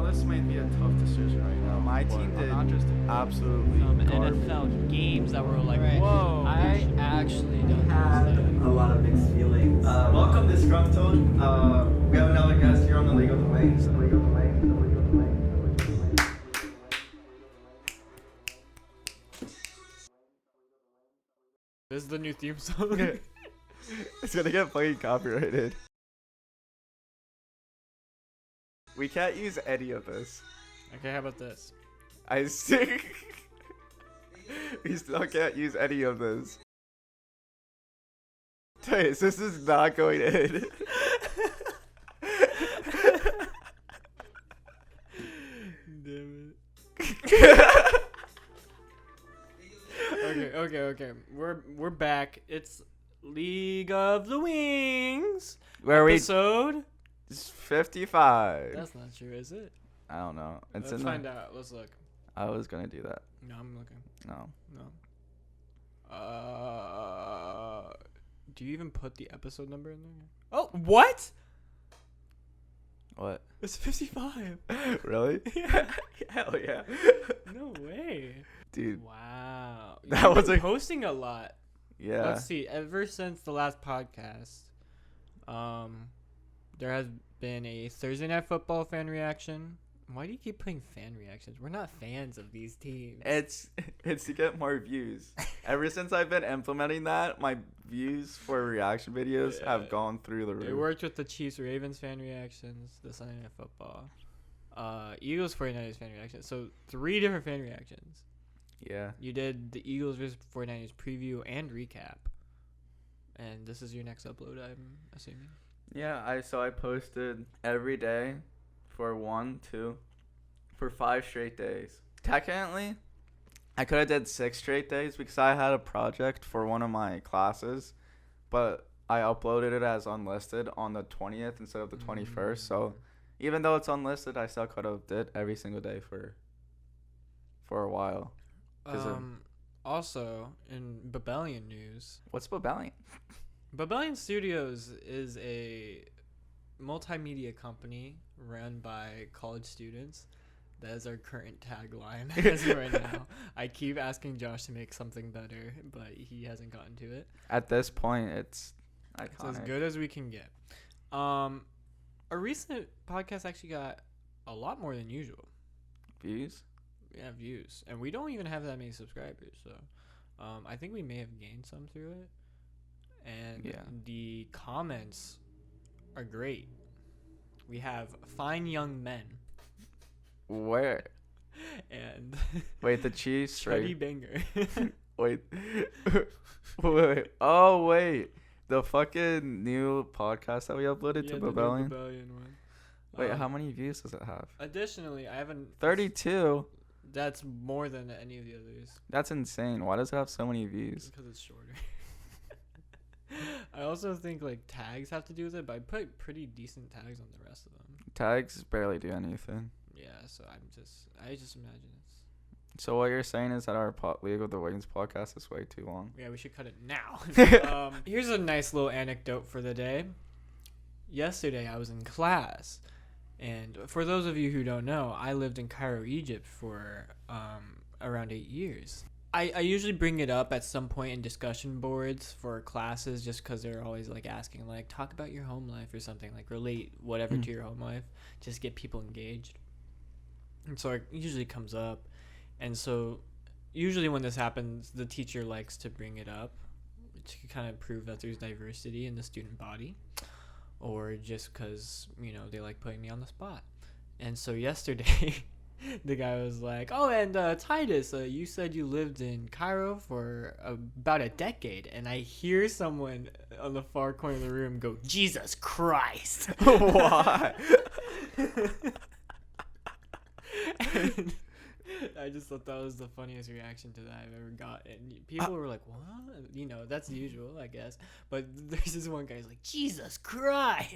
this might be a tough decision right now. My team did not just absolutely Some garbage. NFL games that were like, Right. whoa. I actually don't Had understand. a lot of mixed feelings. Welcome, Disgruntled. We have another guest here on the League of the Wings. This is the new theme song. It's gonna get fucking copyrighted. We can't use any of this. Okay, how about this? I see. We still can't use any of this. Taste, this is not going in. Damn it. Okay. We're back. It's League of the Wings. Where episode? It's 55. That's not true, is it? I don't know. It's Let's in find out. Let's look. I was gonna do that. No, I'm looking. No. Do you even put the episode number in there? Oh, what? What? It's 55. Really? Yeah. Hell yeah. No way. Dude. Wow. That You've was been a- posting a lot. Yeah. Let's see. Ever since the last podcast, there has been a Thursday Night Football fan reaction. Why do you keep putting fan reactions? We're not fans of these teams. It's to get more views. Ever since I've been implementing that, my views for reaction videos have gone through the roof. It worked with the Chiefs Ravens fan reactions, the Sunday Night Football, Eagles 49ers fan reactions. So 3 different fan reactions. Yeah. You did the Eagles vs 49ers preview and recap. And this is your next upload, I'm assuming. Yeah, I posted every day for 5 straight days. Technically, I could have did 6 straight days because I had a project for one of my classes, but I uploaded it as unlisted on the 20th instead of the 21st. So even though it's unlisted, I still could have did every single day for a while. Also, in Babellion news, What's Babellion? Babellion Studios is a multimedia company run by college students. That is our current tagline as of right now. I keep asking Josh to make something better, but he hasn't gotten to it. At this point, it's iconic. It's as good as we can get. A recent podcast actually got a lot more than usual. Views? Yeah, views. And we don't even have that many subscribers, so I think we may have gained some through it. And Yeah. the comments are great. We have fine young men Where? and Wait, the Chiefs, Chuddy right? Banger. Wait. Wait. Oh, wait. The fucking new podcast that we uploaded to the new Babellion? Babellion one. Wait, how many views does it have? Additionally, I haven't. 32? That's more than any of the others That's insane. Why does it have so many views? because it's shorter. I also think like tags have to do with it, but I put pretty decent tags on the rest of them. Tags barely do anything. Yeah, so I just imagine it's. So what you're saying is that our League of the Wings podcast is way too long. Yeah, we should cut it now. Here's a nice little anecdote for the day. Yesterday, I was in class, and for those of you who don't know, I lived in Cairo, Egypt for around 8 years. I usually bring it up at some point in discussion boards for classes just because they're always like asking, like, talk about your home life or something, like relate whatever to your home life, just get people engaged. And so it usually comes up. And so usually when this happens, the teacher likes to bring it up to kind of prove that there's diversity in the student body, or just because, you know, they like putting me on the spot. And so yesterday, the guy was like, oh, and Titus, you said you lived in Cairo for about a decade. And I hear someone on the far corner of the room go, Jesus Christ. Why? And I just thought that was the funniest reaction to that I've ever got. And people were like, what? You know, that's usual, I guess. But there's this one guy's like, Jesus Christ.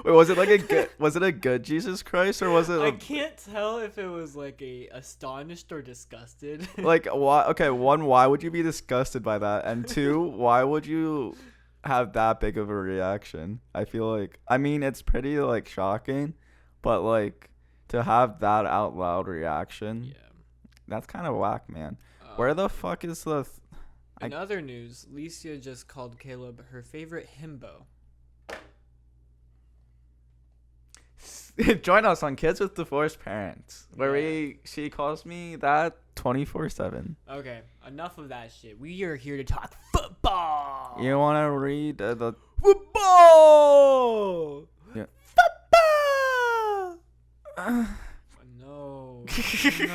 Wait, was it like a good Jesus Christ, or was it I can't tell if it was like a astonished or disgusted. like why? Okay, one, why would you be disgusted by that? And 2, why would you have that big of a reaction? I feel like, I mean, it's pretty like shocking, but like to have that out loud reaction, Yeah. that's kind of whack, man. Where the fuck is the... In other news, Licia just called Caleb her favorite himbo. Join us on Kids with Divorced Parents, where Yeah. she calls me that 24/7. Okay, enough of that shit. We are here to talk football. You want to read the... Football. Yeah. Football. No,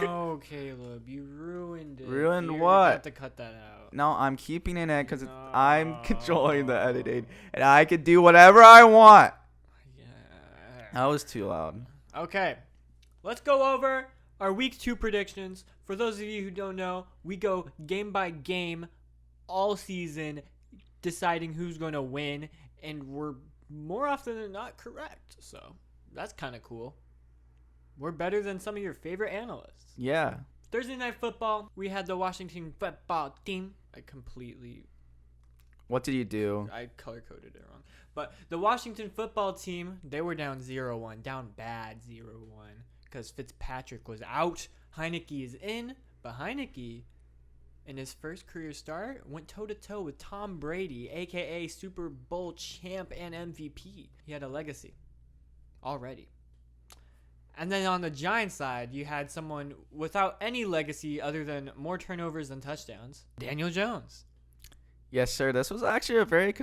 no, Caleb, you ruined it. Ruined You what? have to cut that out. No, I'm keeping it in because No. I'm controlling the editing, and I can do whatever I want. Yeah. That was too loud. Okay, let's go over our week 2 predictions. For those of you who don't know, we go game by game all season, deciding who's going to win, and we're more often than not correct. So that's kind of cool. We're better than some of your favorite analysts. Yeah. Thursday Night Football, we had the Washington football team. What did you do? I color-coded it wrong. But the Washington football team, they were down 0-1. Down bad 0-1. Because Fitzpatrick was out. Heineke is in. But Heineke, in his first career start, went toe-to-toe with Tom Brady, a.k.a. Super Bowl champ and MVP. He had a legacy already. And then on the Giants side, you had someone without any legacy other than more turnovers than touchdowns. Daniel Jones. Yes, sir. This was actually a very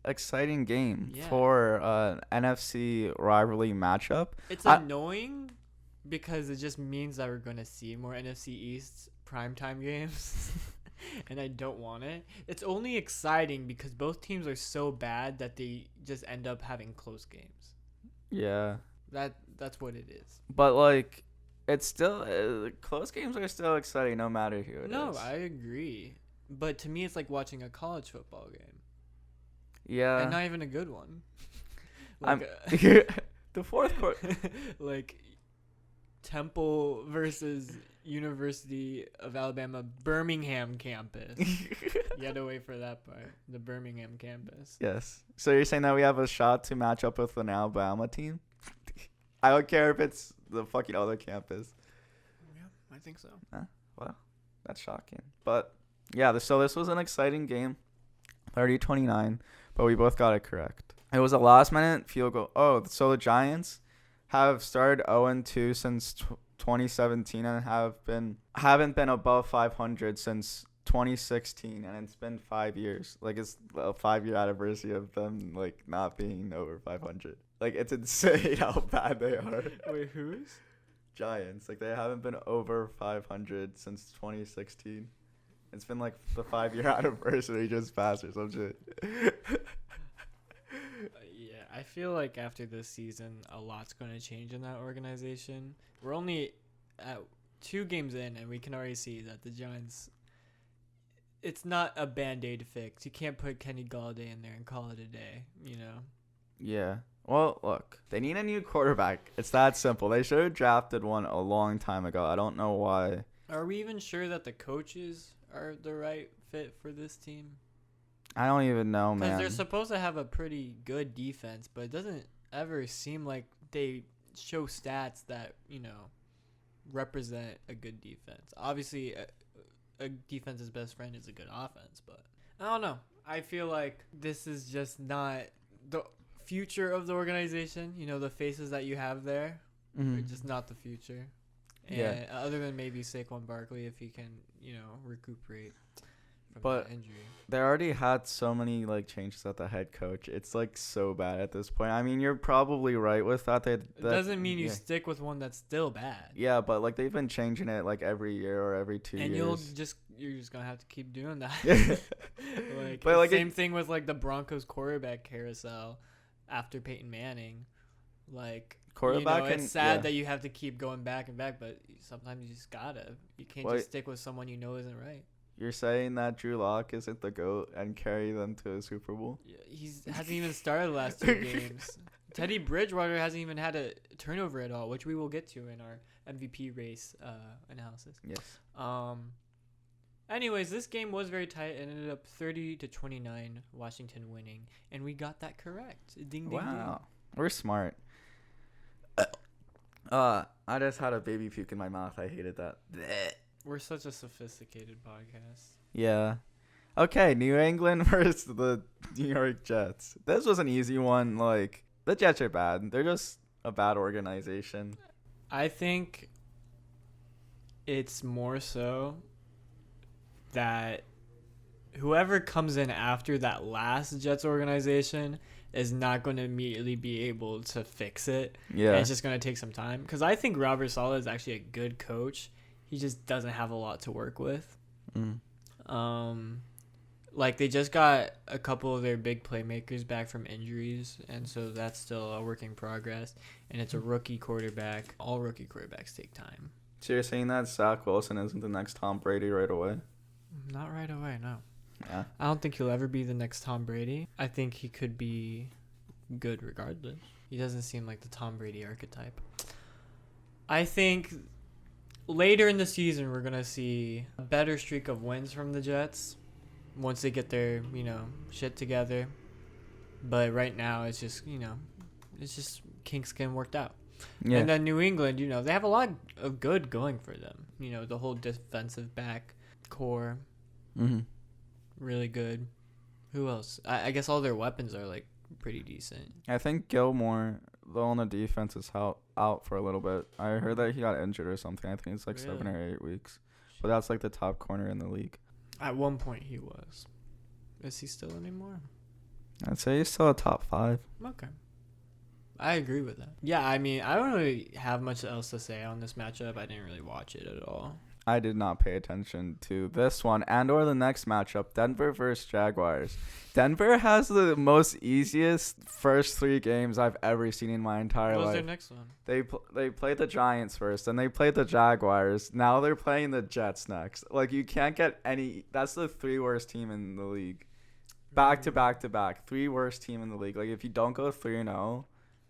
exciting game for NFC rivalry matchup. It's annoying because it just means that we're going to see more NFC East primetime games. And I don't want it. It's only exciting because both teams are so bad that they just end up having close games. Yeah. That's what it is. But, like, it's still... close games are still exciting no matter who it is. No, I agree. But to me, it's like watching a college football game. Yeah. And not even a good one. The fourth quarter... like Temple versus University of Alabama Birmingham campus. You had to wait for that part. The Birmingham campus. Yes. So you're saying that we have a shot to match up with an Alabama team? I don't care if it's the fucking other campus. Yeah, I think so. Well, that's shocking. But, yeah, so this was an exciting game. 30-29, but we both got it correct. It was a last-minute field goal. Oh, so the Giants have started 0-2 since 2017 and haven't been above 500 since 2016, and it's been 5 years. Like, it's a 5-year anniversary of them, like, not being over 500. Like, it's insane how bad they are. Wait, who's? Giants. Like, they haven't been over 500 since 2016. It's been, like, the 5-year anniversary just passed or some shit. Yeah, I feel like after this season, a lot's going to change in that organization. We're only at 2 games in, and we can already see that the Giants... It's not a Band-Aid fix. You can't put Kenny Galladay in there and call it a day, you know? Yeah. Well, look, they need a new quarterback. It's that simple. They should have drafted one a long time ago. I don't know why. Are we even sure that the coaches are the right fit for this team? I don't even know, man. Because they're supposed to have a pretty good defense, but it doesn't ever seem like they show stats that, you know, represent a good defense. Obviously, a defense's best friend is a good offense, but I don't know. I feel like this is just not the future of the organization. You know, the faces that you have there are just not the future. And Yeah. other than maybe Saquon Barkley, if he can, you know, recuperate from But that injury. they already had so many, like, changes at the head coach. It's, like, so bad at this point. I mean, you're probably right with that. It doesn't mean you stick with one that's still bad. Yeah, but, like, they've been changing it, like, every year or every 2 And years. you're just gonna have to keep doing that. Like, But, like, same thing with like the Broncos quarterback carousel after Peyton Manning. Like, Quarterback, it's and sad yeah. that you have to keep going back and back, but sometimes you just gotta. You can't Wait. just stick with someone you know isn't right. You're saying that Drew Lock isn't the GOAT and carry them to a Super Bowl? Yeah, hasn't even started the last 2 games. Teddy Bridgewater hasn't even had a turnover at all, which we will get to in our MVP race analysis. Yes. Anyways, this game was very tight. It ended up 30-29, Washington winning, and we got that correct. Ding ding Wow. We're smart. I just had a baby puke in my mouth. I hated that. Blech. We're such a sophisticated podcast. Yeah. Okay, New England versus the New York Jets. This was an easy one. Like, the Jets are bad. They're just a bad organization. I think it's more so that whoever comes in after that last Jets organization is not going to immediately be able to fix it. Yeah. And it's just going to take some time. Because I think Robert Saleh is actually a good coach. He just doesn't have a lot to work with. Like, they just got a couple of their big playmakers back from injuries, and so that's still a work in progress. And it's a rookie quarterback. All rookie quarterbacks take time. So you're saying that Zach Wilson isn't the next Tom Brady right away? Not right away, no. Yeah. I don't think he'll ever be the next Tom Brady. I think he could be good regardless. He doesn't seem like the Tom Brady archetype. I think later in the season we're going to see a better streak of wins from the Jets once they get their, shit together. But right now it's just, it's just kinks getting worked out. Yeah. And then New England, they have a lot of good going for them. The whole defensive back core. Mm-hmm. Really good. Who else? I guess all their weapons are like pretty decent. I think Gilmore, though, on the defense is out for a little bit. I heard that he got injured or something. I think it's like 7 or 8 weeks. But that's like the top corner in the league. At one point he was. Is he still anymore? I'd say he's still a top 5. Okay. I agree with that. Yeah, I mean, I don't really have much else to say on this matchup. I didn't really watch it at all. I did not pay attention to this one and or the next matchup, Denver versus Jaguars. Denver has the most easiest first 3 games I've ever seen in my entire What was life. their next one? They played the Giants first, then they played the Jaguars. Now they're playing the Jets next. Like, you can't get any. That's the 3 worst team in the league. Back to back to back. 3 worst team in the league. Like, if you don't go 3-0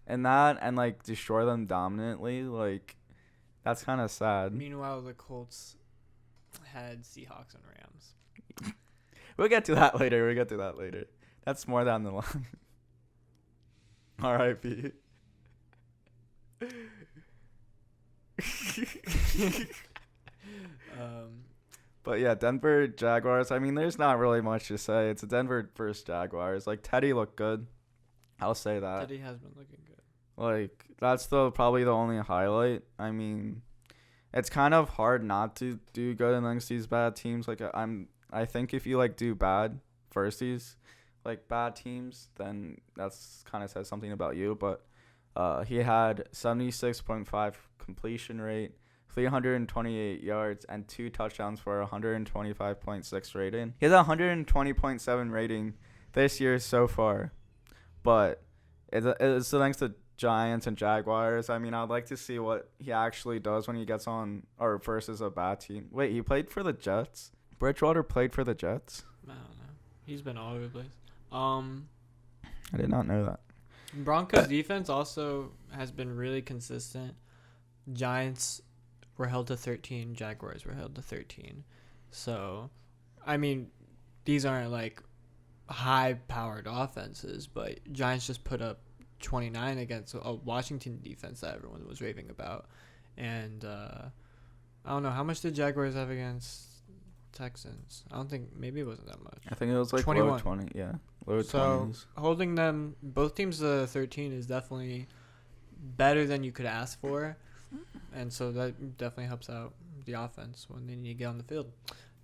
in that and like destroy them dominantly, like, that's kind of sad. Meanwhile, the Colts had Seahawks and Rams. We'll get to that later. That's more down the line. R.I.P. But yeah, Denver Jaguars. I mean, there's not really much to say. It's a Denver versus Jaguars. Like, Teddy looked good. I'll say that. Teddy has been looking good. Like, that's probably the only highlight. I mean, it's kind of hard not to do good against these bad teams. Like, I think if you like do bad versus these like bad teams, then that's kind of says something about you. But he had 76.5 completion rate, 328 yards, and 2 touchdowns for 125.6 rating. He has a 120.7 rating this year so far, but it's thanks to Giants and Jaguars. I mean, I'd like to see what he actually does when he gets on or versus a bad team. Wait, he played for the Jets? Bridgewater played for the Jets? I don't know. He's been all over the place. I did not know that. Broncos defense also has been really consistent. Giants were held to 13. Jaguars were held to 13. So, I mean, these aren't like high-powered offenses, but Giants just put up 29 against a Washington defense that everyone was raving about. And I don't know, how much did Jaguars have against Texans? I don't think, maybe it wasn't that much. I think it was like 21. low 20. Yeah, low 20s. So holding them, both teams to 13 is definitely better than you could ask for. And so that definitely helps out the offense when they need to get on the field.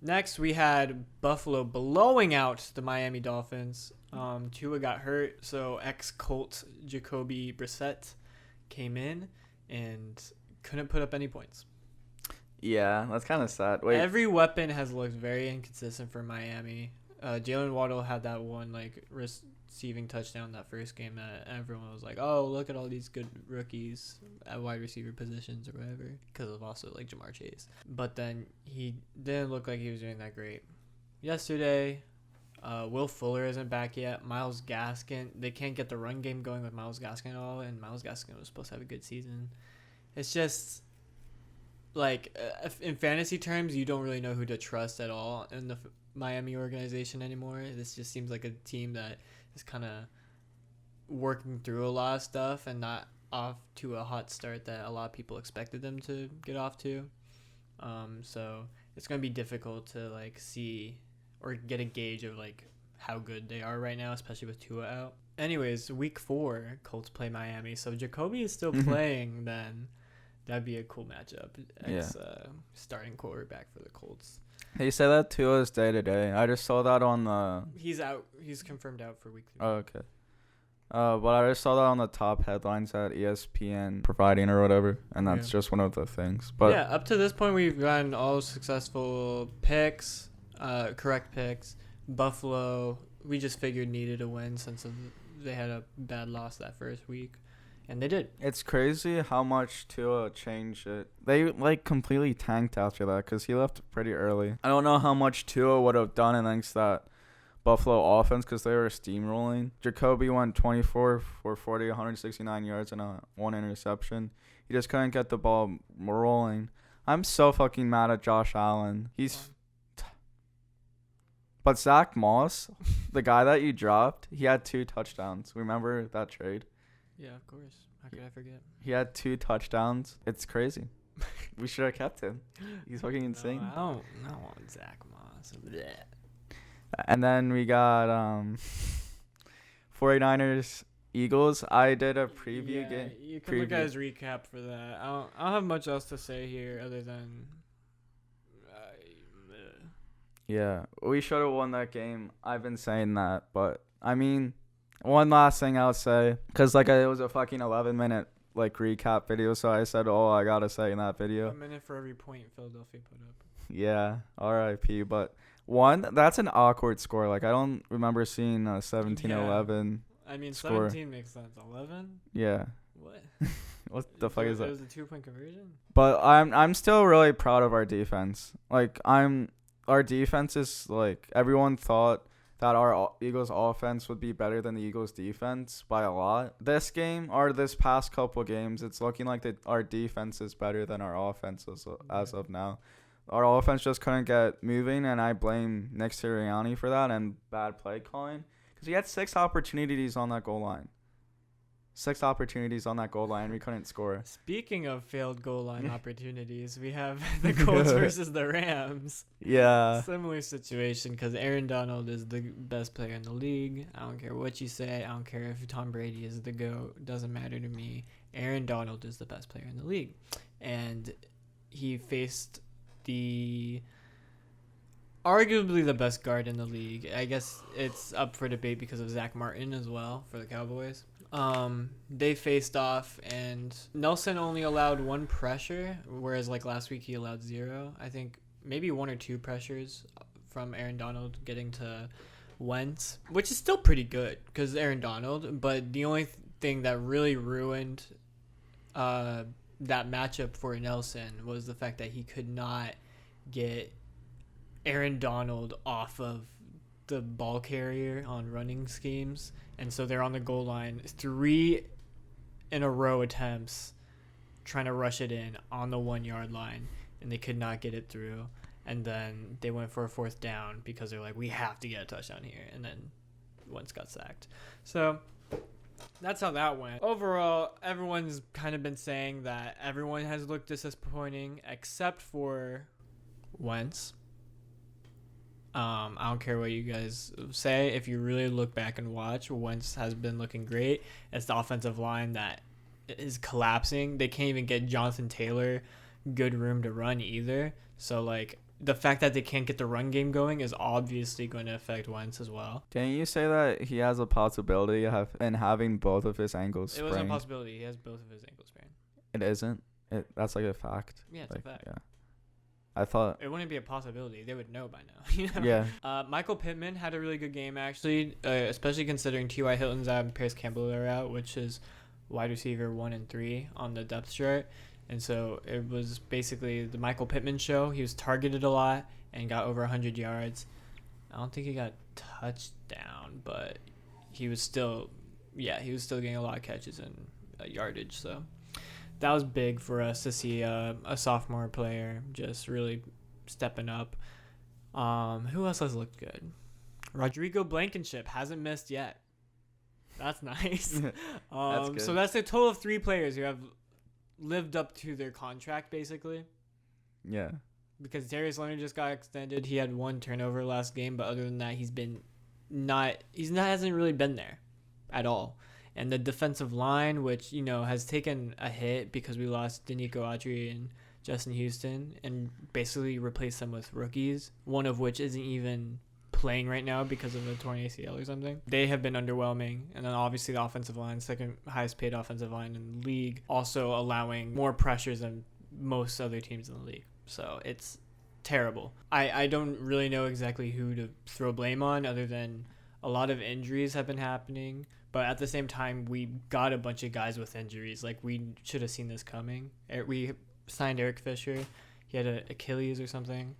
Next, we had Buffalo blowing out the Miami Dolphins. Tua got hurt, so ex-Colt Jacoby Brissett came in and couldn't put up any points. Yeah, that's kind of sad. Wait, Every weapon has looked very inconsistent for Miami. Jalen Waddle had that one receiving touchdown that first game that everyone was like, oh, look at all these good rookies at wide receiver positions or whatever, because of also like Jamar Chase. But then he didn't look like he was doing that great. Yesterday, Will Fuller isn't back yet. Myles Gaskin, they can't get the run game going with Myles Gaskin at all, and Myles Gaskin was supposed to have a good season. It's just like in fantasy terms, you don't really know who to trust at all in the Miami organization anymore. This just seems like a team that is kind of working through a lot of stuff and not off to a hot start that a lot of people expected them to get off to. So it's going to be difficult to like see or get a gauge of like how good they are right now, especially with Tua out. Anyways, week 4, Colts play Miami. So Jacoby is still playing then. That'd be a cool matchup. Starting quarterback for the Colts. They say that Tua's day to day. I just saw that on the. He's out. He's confirmed out for week 3. Oh, okay. But I just saw that on the top headlines at ESPN providing or whatever, and that's just one of the things. But yeah, up to this point, we've gotten all successful picks, correct picks. Buffalo, we just figured needed a win since they had a bad loss that first week, and they did. It's crazy how much Tua changed it. They like completely tanked after that because he left pretty early. I don't know how much Tua would have done against that Buffalo offense because they were steamrolling. Jacoby went 24 for 40, 169 yards and 1 interception. He just couldn't get the ball rolling. I'm so fucking mad at Josh Allen. But Zach Moss, the guy that you dropped, he had 2 touchdowns. Remember that trade? Yeah, of course. How could I forget? He had 2 touchdowns. It's crazy. We should have kept him. He's fucking insane. No, I don't want Zach Moss. Blech. And then we got 49ers Eagles. I did a preview game. You can look at his recap for that. I don't have much else to say here other than yeah, we should have won that game. I've been saying that, but I mean, one last thing I'll say, because like it was a fucking 11-minute like recap video, so I said all I gotta say in that video. A minute for every point Philadelphia put up. Yeah, R.I.P. But that's an awkward score. Like I don't remember seeing a 17-11. I mean, score. 17 makes sense. 11? Yeah. What? What the fuck is that? It was a 2-point conversion. But I'm still really proud of our defense. Like our defense is like everyone thought that our Eagles offense would be better than the Eagles defense by a lot. This game or this past couple games, it's looking like our defense is better than our offense as of now. Our offense just couldn't get moving, and I blame Nick Sirianni for that and bad play calling because he had 6 opportunities on that goal line. 6 opportunities on that goal line. We couldn't score. Speaking of failed goal line opportunities, we have the Colts versus the Rams. Yeah. Similar situation because Aaron Donald is the best player in the league. I don't care what you say. I don't care if Tom Brady is the GOAT. Doesn't matter to me. Aaron Donald is the best player in the league. And he faced arguably the best guard in the league. I guess it's up for debate because of Zach Martin as well for the Cowboys. They faced off and Nelson only allowed 1 pressure, whereas like last week he allowed 0. I think maybe 1 or 2 pressures from Aaron Donald getting to Wentz, which is still pretty good because Aaron Donald. But the only thing that really ruined that matchup for Nelson was the fact that he could not get Aaron Donald off of the ball carrier on running schemes. And so they're on the goal line, 3 in a row attempts trying to rush it in on the 1-yard line, and they could not get it through. And then they went for a 4th down because they're like, we have to get a touchdown here. And then Wentz got sacked. So that's how that went. Overall, everyone's kind of been saying that everyone has looked disappointing except for Wentz. I don't care what you guys say. If you really look back and watch, Wentz has been looking great. It's the offensive line that is collapsing. They can't even get Jonathan Taylor good room to run either. So, like, the fact that they can't get the run game going is obviously going to affect Wentz as well. Can you say that he has a possibility of having both of his ankles sprained? It wasn't a possibility. He has both of his ankles sprained. It isn't? That's like a fact? Yeah, it's like, a fact. Yeah. I thought it wouldn't be a possibility. They would know by now. You know? Yeah. Michael Pittman had a really good game, actually, especially considering T.Y. Hilton's out and Paris Campbell are out, which is wide receiver 1 and 3 on the depth chart. And so it was basically the Michael Pittman show. He was targeted a lot and got over 100 yards. I don't think he got touchdown, but he was still getting a lot of catches and yardage. So that was big for us to see a sophomore player just really stepping up. Who else has looked good? Rodrigo Blankenship hasn't missed yet. That's nice. That's good. So that's a total of 3 players who have lived up to their contract, basically. Yeah. Because Jarvis Landry just got extended. He had 1 turnover last game, but other than that, hasn't really been there at all. And the defensive line, which, has taken a hit because we lost Danico Autry and Justin Houston and basically replaced them with rookies, one of which isn't even playing right now because of a torn ACL or something. They have been underwhelming. And then obviously the offensive line, second highest paid offensive line in the league, also allowing more pressures than most other teams in the league. So it's terrible. I don't really know exactly who to throw blame on other than a lot of injuries have been happening. But at the same time, we got a bunch of guys with injuries. Like, we should have seen this coming. We signed Eric Fisher. He had an Achilles or something.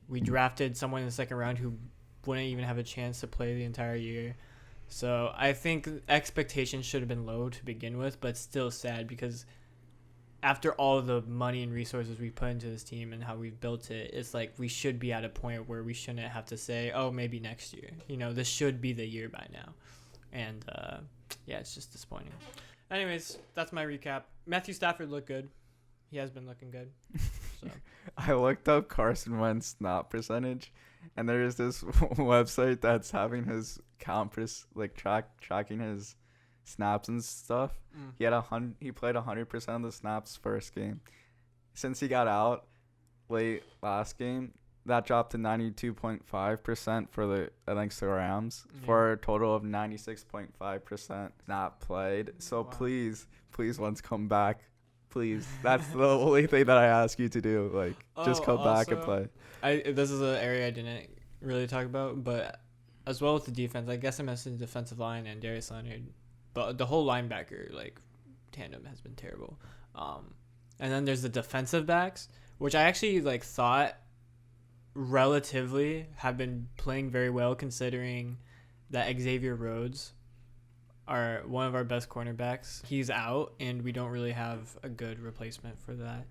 We drafted someone in the second round who wouldn't even have a chance to play the entire year. So I think expectations should have been low to begin with, but still sad because after all the money and resources we put into this team and how we've built it, it's like we should be at a point where we shouldn't have to say, oh, maybe next year. This should be the year by now. And, it's just disappointing. Anyways, that's my recap. Matthew Stafford looked good. He has been looking good. So I looked up Carson Wentz snap percentage, and there is this website that's having his tracking his snaps and stuff. He played 100% of the snaps first game. Since he got out late last game, that dropped to 92.5% for the Rams for a total of 96.5% not played. So Wow. please, Wentz, come back. Please. That's the only thing that I ask you to do. Just come back and play. This is an area I didn't really talk about, but as well with the defense, I guess I mentioned the defensive line and Jarvis Landry, but the whole linebacker tandem has been terrible. And then there's the defensive backs, which I actually thought relatively have been playing very well considering that Xavier Rhodes are one of our best cornerbacks. He's out and we don't really have a good replacement for that.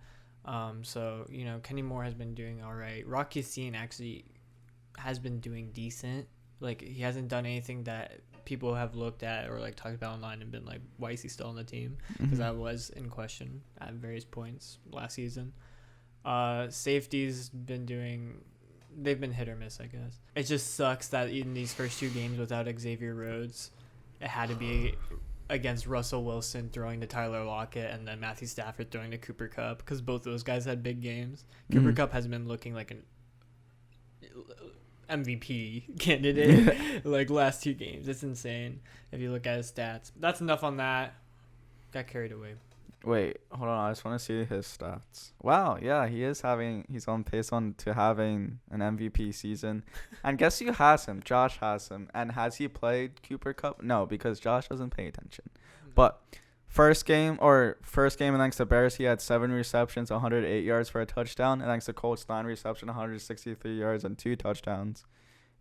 So Kenny Moore has been doing all right. Rocky Sin actually has been doing decent. He hasn't done anything that people have looked at or talked about online and been like, why is he still on the team? Because that was in question at various points last season. Safety's they've been hit or miss, I guess. It just sucks that in these first 2 games without Xavier Rhodes, it had to be against Russell Wilson throwing to Tyler Lockett and then Matthew Stafford throwing to Cooper Kupp because both those guys had big games. Cooper Kupp has been looking like an MVP candidate last 2 games. It's insane if you look at his stats. That's enough on that. Got carried away. Wait, hold on. I just want to see his stats. Wow, yeah, he's on pace to having an MVP season. And guess who has him? Josh has him. And has he played Cooper Kupp? No, because Josh doesn't pay attention. But first game against the Bears, he had 7 receptions, 108 yards for a touchdown. And against the Colts, 9 receptions, 163 yards, and 2 touchdowns.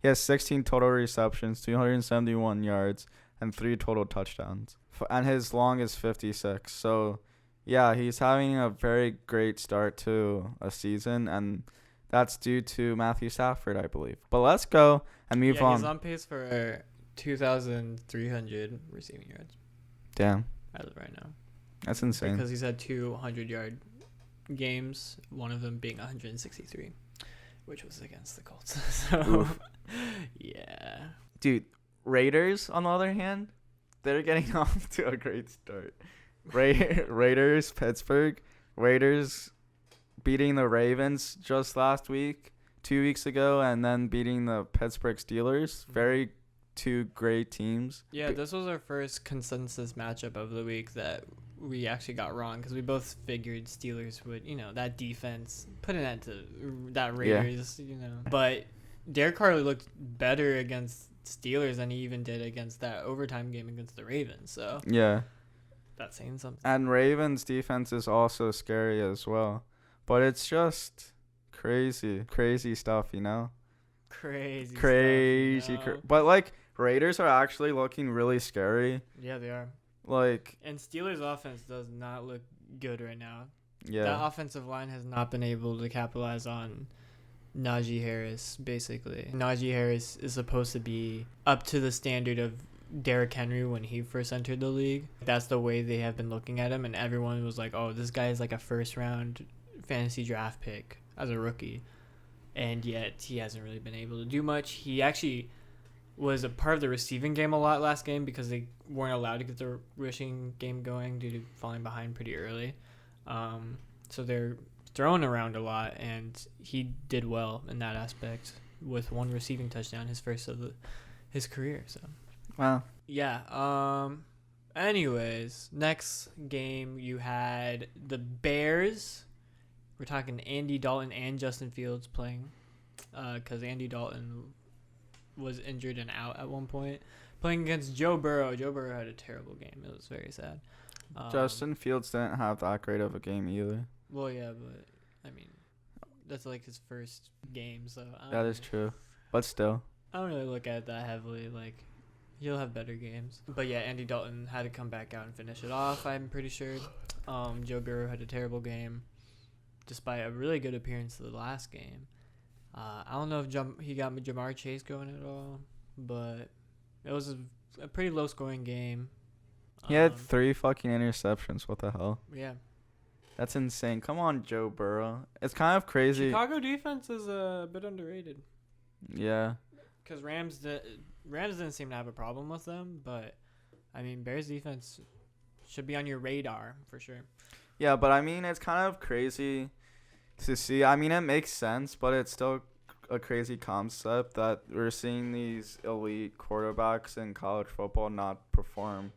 He has 16 total receptions, 271 yards, and 3 total touchdowns. And his long is 56. So yeah, he's having a very great start to a season, and that's due to Matthew Stafford, I believe. But let's go and move on. He's on pace for 2,300 receiving yards. Damn. As of right now. That's insane. Because he's had 2 100-yard games, one of them being 163, which was against the Colts. So, yeah. Dude, Raiders, on the other hand, they're getting off to a great start. Raiders, Pittsburgh. Raiders beating the Ravens just last week, 2 weeks ago, and then beating the Pittsburgh Steelers. Very 2 great teams. Yeah, this was our first consensus matchup of the week that we actually got wrong because we both figured Steelers would, that defense put an end to that Raiders, But Derek Carr looked better against Steelers than he even did against that overtime game against the Ravens. So yeah. That's saying something. And Ravens defense is also scary as well. But it's just crazy stuff, Crazy stuff, but Raiders are actually looking really scary. Yeah, they are. And Steelers offense does not look good right now. Yeah. That offensive line has not been able to capitalize on Najee Harris, basically. Najee Harris is supposed to be up to the standard of Derrick Henry when he first entered the league. That's the way they have been looking at him, and everyone was like, oh, this guy is like a first round fantasy draft pick as a rookie, and yet he hasn't really been able to do much. He actually was a part of the receiving game a lot last game because they weren't allowed to get the rushing game going due to falling behind pretty early. So they're throwing around a lot, and he did well in that aspect with one receiving touchdown, his first of his career. So, Wow. yeah. Anyways, next game you had the Bears. We're talking Andy Dalton and Justin Fields playing, because Andy Dalton was injured and out at one point, playing against Joe Burrow. Joe Burrow had a terrible game. It was very sad. Justin Fields didn't have that great of a game either. Well, yeah, but I mean, that's like his first game, so That is true. But still. I don't really look at it that heavily. Like, he'll have better games. But yeah, Andy Dalton had to come back out and finish it off, I'm pretty sure. Joe Burrow had a terrible game, despite a really good appearance in the last game. I don't know if he got Jamar Chase going at all, but it was a pretty low-scoring game. He had 3 fucking interceptions. What the hell? Yeah. That's insane. Come on, Joe Burrow. It's kind of crazy. Chicago defense is a bit underrated. Yeah. Because Rams didn't seem to have a problem with them, but I mean, Bears defense should be on your radar for sure. Yeah, but I mean, it's kind of crazy to see. I mean, it makes sense, but it's still a crazy concept that we're seeing these elite quarterbacks in college football not perform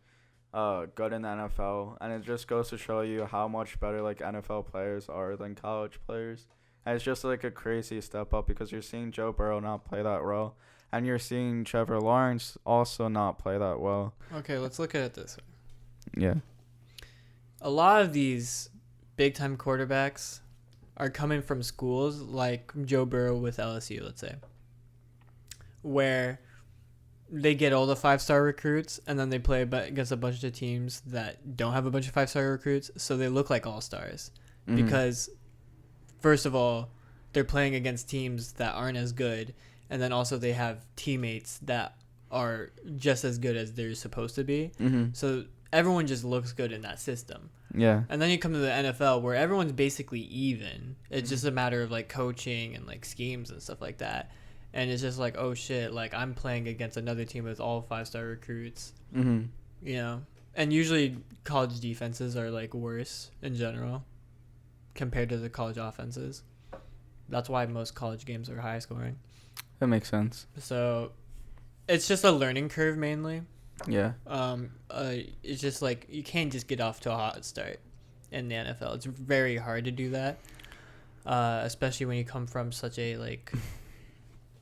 good in the NFL, and it just goes to show you how much better like NFL players are than college players. And it's just like a crazy step up because you're seeing Joe Burrow not play that well, and you're seeing Trevor Lawrence also not play that well. Okay, let's look at it this way. Yeah. A lot of these big-time quarterbacks are coming from schools like Joe Burrow with LSU, let's say, where they get all the 5-star recruits, and then they play against a bunch of teams that don't have a bunch of 5-star recruits, so they look like all-stars. Mm-hmm. Because, first of all, they're playing against teams that aren't as good, and then also they have teammates that are just as good as they're supposed to be. Mm-hmm. So everyone just looks good in that system. Yeah. And then you come to the NFL where everyone's basically even. It's just a matter of like coaching and like schemes and stuff like that. And it's just like, oh shit, like I'm playing against another team with all 5-star recruits. Mm-hmm. You know? And usually college defenses are like worse in general compared to the college offenses. That's why most college games are high scoring. That makes sense. So it's just a learning curve mainly. Yeah. It's just like you can't just get off to a hot start in the NFL. It's very hard to do that, especially when you come from such a like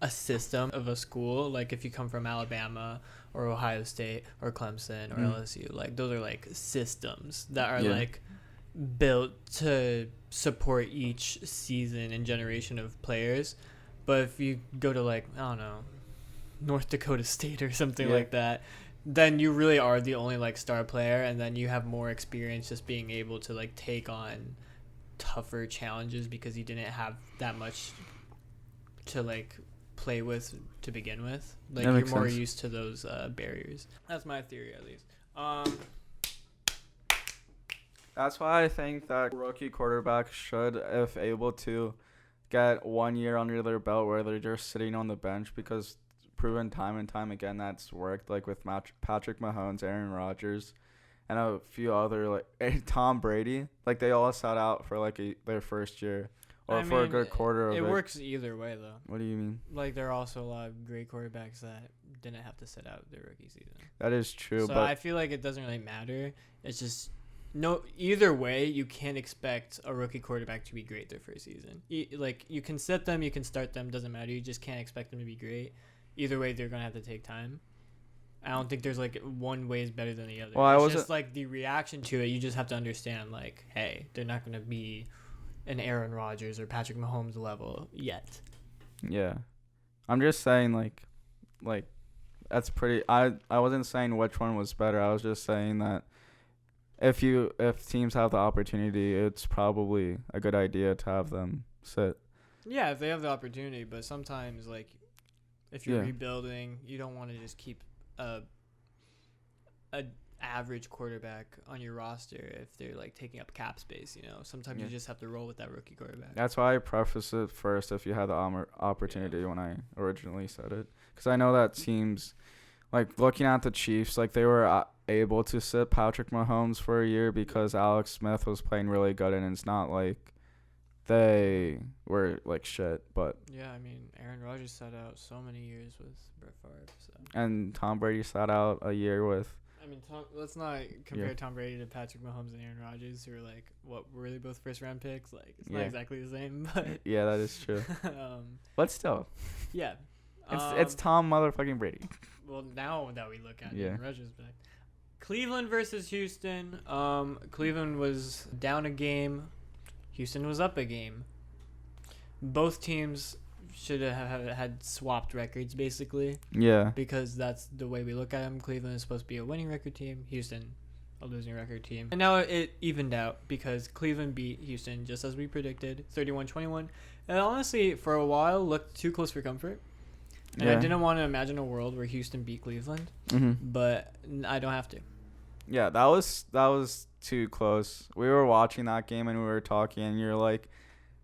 a system of a school. Like if you come from Alabama or Ohio State or Clemson or LSU, like those are like systems that are like built to support each season and generation of players. But if you go to like, I don't know, North Dakota State or something like that, then you really are the only like star player, and then you have more experience just being able to like take on tougher challenges because you didn't have that much to like play with to begin with. Like you're more used to those barriers. That's my theory at least. That's why I think that rookie quarterbacks should, if able to, get 1 year under their belt where they're just sitting on the bench, because proven time and time again that's worked, like with Patrick Mahomes, Aaron Rodgers, and a few other, like Tom Brady. Like they all sat out for like their first year or for a good quarter of it. It works either way though. What do you mean? Like there are also a lot of great quarterbacks that didn't have to sit out their rookie season. That is true. So but I feel like it doesn't really matter. It's just either way, you can't expect a rookie quarterback to be great their first season. Like you can sit them, you can start them, doesn't matter. You just can't expect them to be great. Either way, they're gonna have to take time. I don't think there's like one way is better than the other. Well, it's just like the reaction to it. You just have to understand, like, hey, they're not gonna be an Aaron Rodgers or Patrick Mahomes level yet. Yeah, I'm just saying like that's pretty. I wasn't saying which one was better. I was just saying that if teams have the opportunity, it's probably a good idea to have them sit. Yeah, if they have the opportunity, but sometimes like if you're rebuilding, you don't want to just keep a a average quarterback on your roster if they're like taking up cap space. Sometimes you just have to roll with that rookie quarterback. That's why I preface it first if you had the opportunity when I originally said it, because I know that teams, like looking at the Chiefs, like they were able to sit Patrick Mahomes for a year because Alex Smith was playing really good, and it's not like they were like shit. But Yeah, I mean, Aaron Rodgers sat out so many years with Brett Favre. So. and Tom Brady sat out a year with. I mean, let's not compare Tom Brady to Patrick Mahomes and Aaron Rodgers, who are like, were they both first-round picks? Like, it's not exactly the same, but Yeah, that is true. But still, yeah, it's Tom motherfucking Brady. Well, now that we look at Yeah. Aaron Rodgers back, Cleveland versus Houston. Cleveland was down a game. Houston was up a game. Both teams should have had swapped records, basically. Yeah. Because that's the way we look at them. Cleveland is supposed to be a winning record team. Houston, a losing record team. And now it evened out because Cleveland beat Houston just as we predicted, 31-21. And honestly, for a while, looked too close for comfort. And I didn't want to imagine a world where Houston beat Cleveland. But I don't have to. Yeah, that was too close. We were watching that game and we were talking, and you're like,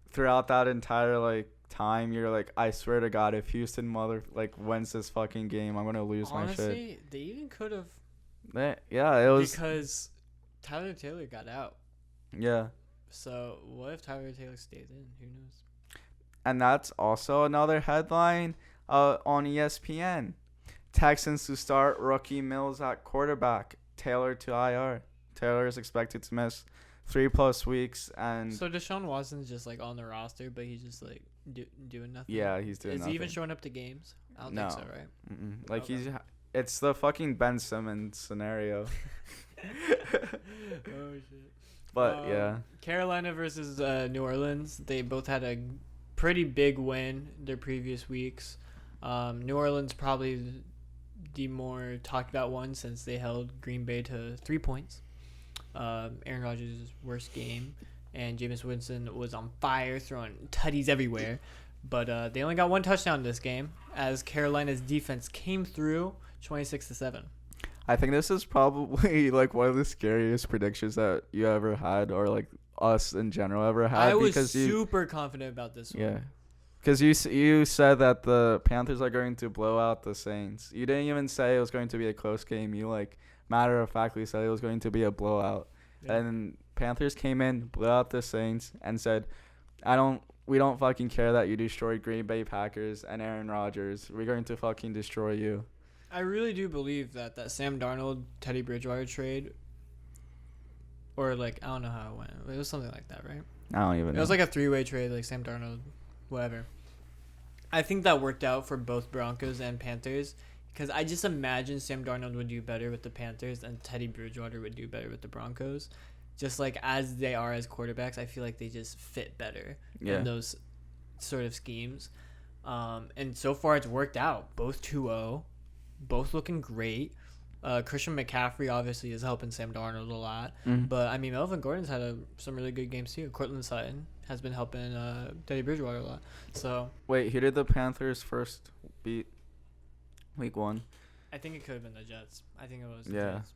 throughout that entire like time, you're like, I swear to God, if Houston wins this fucking game, I'm gonna lose my shit. Honestly, they even could have. Yeah, it was Because Tyler Taylor got out. Yeah. So what if Tyler Taylor stays in? Who knows? And that's also another headline on ESPN. Texans to start rookie Mills at quarterback. Taylor to IR. Taylor is expected to miss 3+ weeks, and So Deshaun Watson's just like on the roster, but he's just like doing nothing. yeah, he's doing Is nothing. he even showing up to games? I don't No. think so, right? Like Okay. it's the fucking Ben Simmons scenario. Oh shit. But yeah, Carolina versus New Orleans. They both had a pretty big win their previous weeks. New Orleans probably the more talked about one since they held Green Bay to 3 points. Aaron Rodgers' worst game, and Jameis Winston was on fire, throwing tutties everywhere. But they only got one touchdown this game, as Carolina's defense came through 26-7. I think this is probably like one of the scariest predictions that you ever had, or like us in general ever had. I was because super confident about this one. Yeah. Because you said that the Panthers are going to blow out the Saints. You didn't even say it was going to be a close game. You matter-of-factly said it was going to be a blowout. Yeah. And Panthers came in, blew out the Saints, and said, we don't fucking care that you destroyed Green Bay Packers and Aaron Rodgers. We're going to fucking destroy you. I really do believe that Sam Darnold, Teddy Bridgewater trade, or I don't know how it went. It was something like that, right? I don't even know. It was like a 3-way trade, like Sam Darnold, whatever. I think that worked out for both Broncos and Panthers, because I just imagine Sam Darnold would do better with the Panthers and Teddy Bridgewater would do better with the Broncos. Just like as they are as quarterbacks, I feel like they just fit better in those sort of schemes. And so far it's worked out. Both 2-0, both looking great. Christian McCaffrey obviously is helping Sam Darnold a lot. But, I mean, Melvin Gordon's had some really good games too. Cortland Sutton has been helping Teddy Bridgewater a lot. So wait, who did the Panthers first beat week 1? I think it could have been the Jets. I think it was the Yeah. Jets.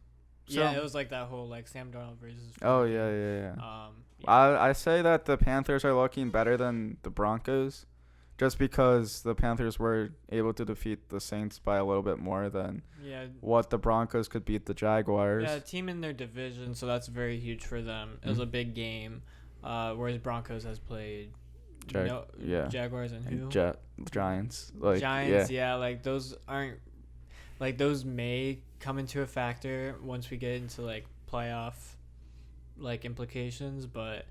So, Yeah, it was like that whole Sam Darnold versus. Oh, yeah. Yeah. I say that the Panthers are looking better than the Broncos, just because the Panthers were able to defeat the Saints by a little bit more than what the Broncos could beat the Jaguars. Yeah, team in their division, so that's very huge for them. It was a big game, whereas Broncos has played Jaguars and who? Giants. Giants, yeah, those aren't those may come into a factor once we get into playoff implications, but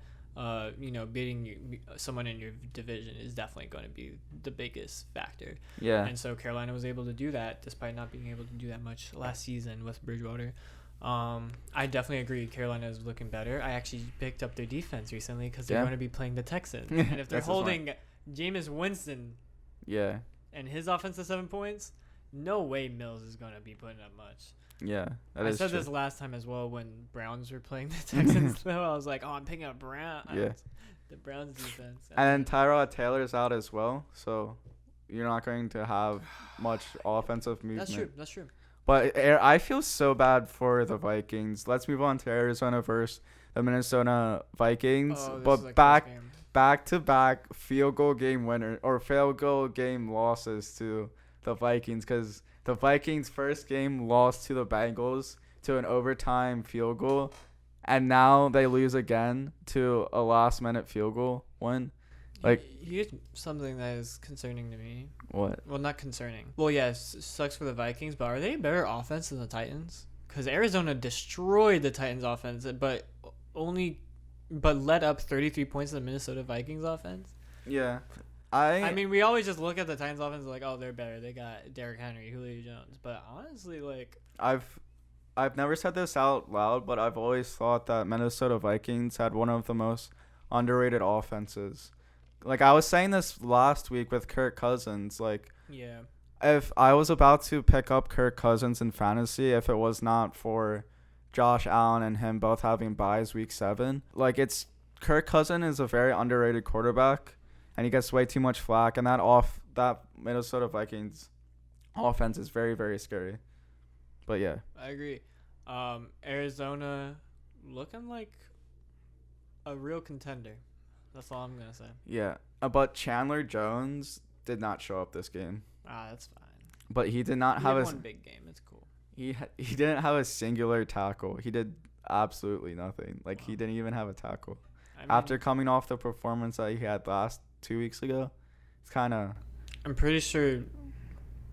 beating someone in your division is definitely going to be the biggest factor. Yeah. And so Carolina was able to do that despite not being able to do that much last season with Bridgewater. I definitely agree. Carolina is looking better. I actually picked up their defense recently because they're going to be playing the Texans. And if they're holding Jameis Winston and his offense to 7 points, no way Mills is going to be putting up much. Yeah, I said true. this last time as well when Browns were playing the Texans. Though I was like, I'm picking up Browns. Yeah. The Browns defense. And then Tyrod Taylor's out as well, so you're not going to have much offensive movement. That's true. But I feel so bad for the Vikings. Let's move on to Arizona versus the Minnesota Vikings. Oh, this But is a close back game. back-to-back field goal game winner or field goal game losses to the Vikings, because the Vikings' first game lost to the Bengals to an overtime field goal, and now they lose again to a last-minute field goal win. Like, Here's something that is concerning to me. what? Well, not concerning. Well, yes, sucks for the Vikings, but are they a better offense than the Titans? Because Arizona destroyed the Titans' offense, but led up 33 points to the Minnesota Vikings offense. Yeah. I mean, we always just look at the Titans' offense like, oh, they're better. They got Derrick Henry, Julio Jones. But honestly, like, I've never said this out loud, but I've always thought that Minnesota Vikings had one of the most underrated offenses. Like, I was saying this last week with Kirk Cousins. Like, yeah. if I was about to pick up Kirk Cousins in fantasy, if it was not for Josh Allen and him both having byes week 7, like, it's Kirk Cousins is a very underrated quarterback, and he gets way too much flack. And that Minnesota Vikings offense is very, very scary. But yeah, I agree. Arizona looking like a real contender. That's all I'm gonna say. yeah. But Chandler Jones did not show up this game. That's fine. But he did not He have had a one big game. It's cool. he didn't have a singular tackle. He did absolutely nothing. Like, he didn't even have a tackle. I mean, After coming off the performance that he had last 2 weeks ago, it's kind of I'm pretty sure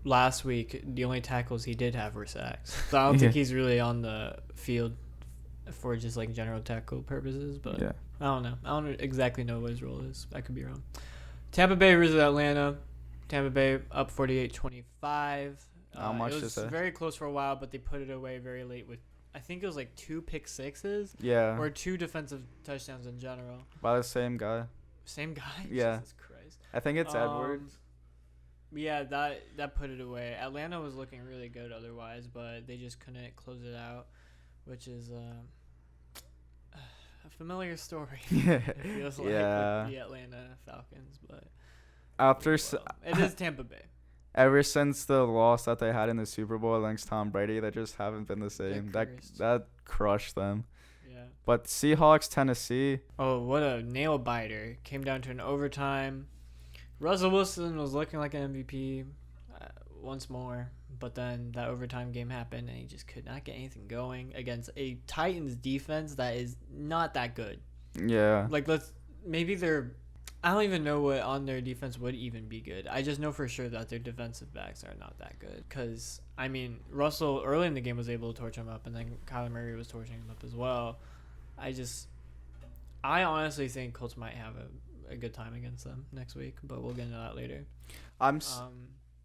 last week the only tackles he did have were sacks. So I don't think he's really on the field for just like general tackle purposes. But yeah. I don't know. I don't exactly know what his role is. I could be wrong. Tampa Bay versus Atlanta. Tampa Bay up 48-25. How much it to was say? very close for a while, but they put it away very late with, I think it was like 2 pick sixes Yeah. or 2 defensive touchdowns in general. By the same guy. Same guy? Yeah. Jesus Christ. I think it's Edwards. Yeah, that put it away. Atlanta was looking really good otherwise, but they just couldn't close it out, which is a familiar story. It feels like Yeah. with the Atlanta Falcons, but After it is Tampa Bay. ever since the loss that they had in the Super Bowl against Tom Brady, they just haven't been the same. cursed. That crushed them. Yeah. But Seahawks, Tennessee. Oh, what a nail biter! Came down to an overtime. Russell Wilson was looking like an MVP once more, but then that overtime game happened, and he just could not get anything going against a Titans defense that is not that good. Yeah. Like, I don't even know what on their defense would even be good. I just know for sure that their defensive backs are not that good. Because, I mean, Russell early in the game was able to torch him up, and then Kyler Murray was torching him up as well. I honestly think Colts might have a good time against them next week, but we'll get into that later.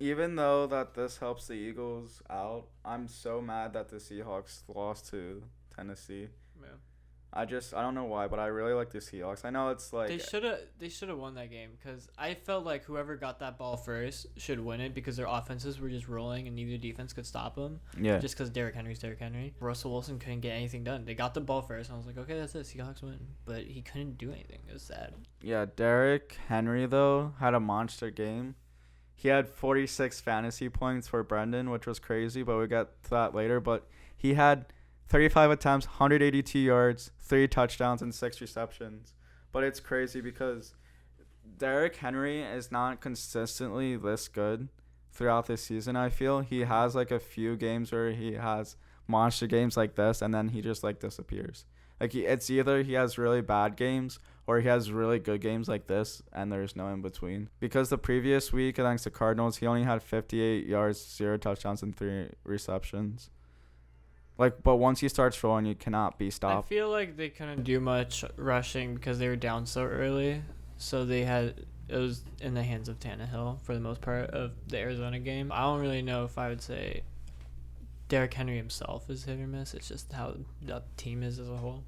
Even though that this helps the Eagles out, I'm so mad that the Seahawks lost to Tennessee. Yeah. I don't know why, but I really like the Seahawks. I know it's like They should have won that game because I felt like whoever got that ball first should win it because their offenses were just rolling and neither defense could stop them. yeah. Just because Derrick Henry's Derrick Henry. Russell Wilson couldn't get anything done. They got the ball first, and I was like, okay, that's it. Seahawks win. But he couldn't do anything. It was sad. Yeah, Derrick Henry, though, had a monster game. He had 46 fantasy points for Brendan, which was crazy, but we'll get to that later. But he had 35 attempts, 182 yards, 3 touchdowns, and 6 receptions. But it's crazy because Derrick Henry is not consistently this good throughout this season, I feel. He has, like, a few games where he has monster games like this, and then he just, like, disappears. Like, it's either he has really bad games or he has really good games like this, and there's no in between. Because the previous week against the Cardinals, he only had 58 yards, 0 touchdowns, and 3 receptions. Like, but once he starts rolling, you cannot be I stopped. feel like they couldn't do much rushing because they were down so early. So it was in the hands of Tannehill for the most part of the Arizona game. I don't really know if I would say Derrick Henry himself is hit or miss. It's just how the team is as a whole.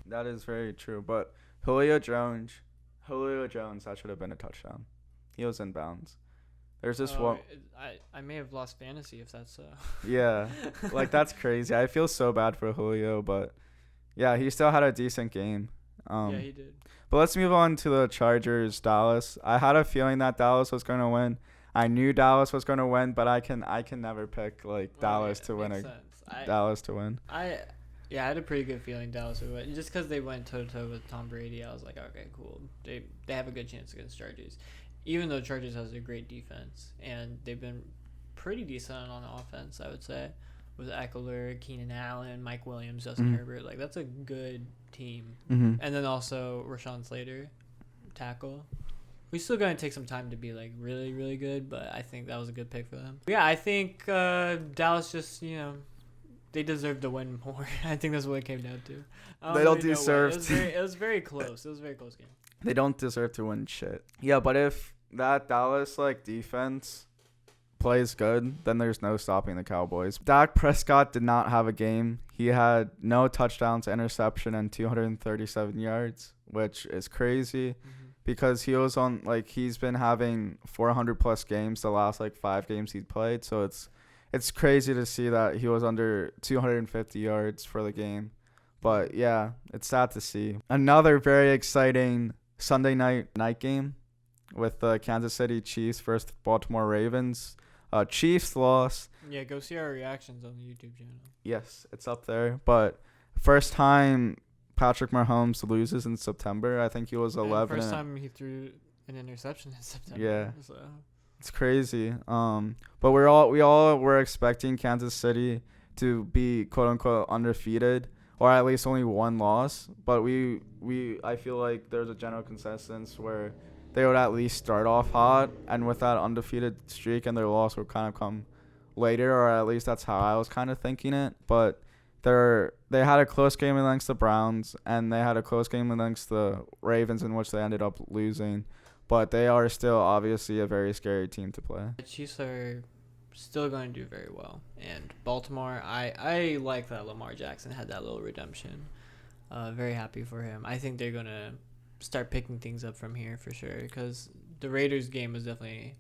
That is very true. But Julio Jones, that should have been a touchdown. He was in bounds. There's this one. I may have lost fantasy if that's so. Yeah, like, that's crazy. I feel so bad for Julio, but yeah, he still had a decent game. Yeah, he did. But let's move on to the Chargers, Dallas. I had a feeling that Dallas was going to win. I knew Dallas was going to win, but I can never pick like Dallas to win. Dallas to win. I had a pretty good feeling Dallas would win. Just because they went toe to toe with Tom Brady, I was like, okay, cool. They have a good chance against Chargers, even though Chargers has a great defense and they've been pretty decent on offense, I would say, with Eckler, Keenan Allen, Mike Williams, Justin Herbert. Like, that's a good team. And then also Rashawn Slater, tackle. We're still going to take some time to be, like, really, really good, but I think that was a good pick for them. Yeah, I think Dallas just, they deserve to win more. I think that's what it came down to. They don't deserve it was very close. It was a very close game. They don't deserve to win shit. Yeah, but if that Dallas, like, defense plays good, then there's no stopping the Cowboys. Dak Prescott did not have a game. He had no touchdowns, interception, and 237 yards, which is crazy because he was on, like, he's been having 400 plus games the last, like, 5 games he's played. So it's crazy to see that he was under 250 yards for the game. But yeah, it's sad to see. Another very exciting Sunday night game with the Kansas City Chiefs versus Baltimore Ravens. Chiefs lost. Yeah, go see our reactions on the YouTube channel. Yes, it's up there. But first time Patrick Mahomes loses in September. I think he was 11. First time he threw an interception in September. Yeah, so. It's crazy. But we all were expecting Kansas City to be quote unquote undefeated, or at least only one loss. But I feel like there's a general consensus where they would at least start off hot, and with that undefeated streak and their loss would kind of come later, or at least that's how I was kind of thinking it. But they had a close game against the Browns, and they had a close game against the Ravens in which they ended up losing. But they are still obviously a very scary team to play. The Chiefs are still going to do very well. And Baltimore, I like that Lamar Jackson had that little redemption. Very happy for him. I think they're going to start picking things up from here for sure, because the Raiders game was definitely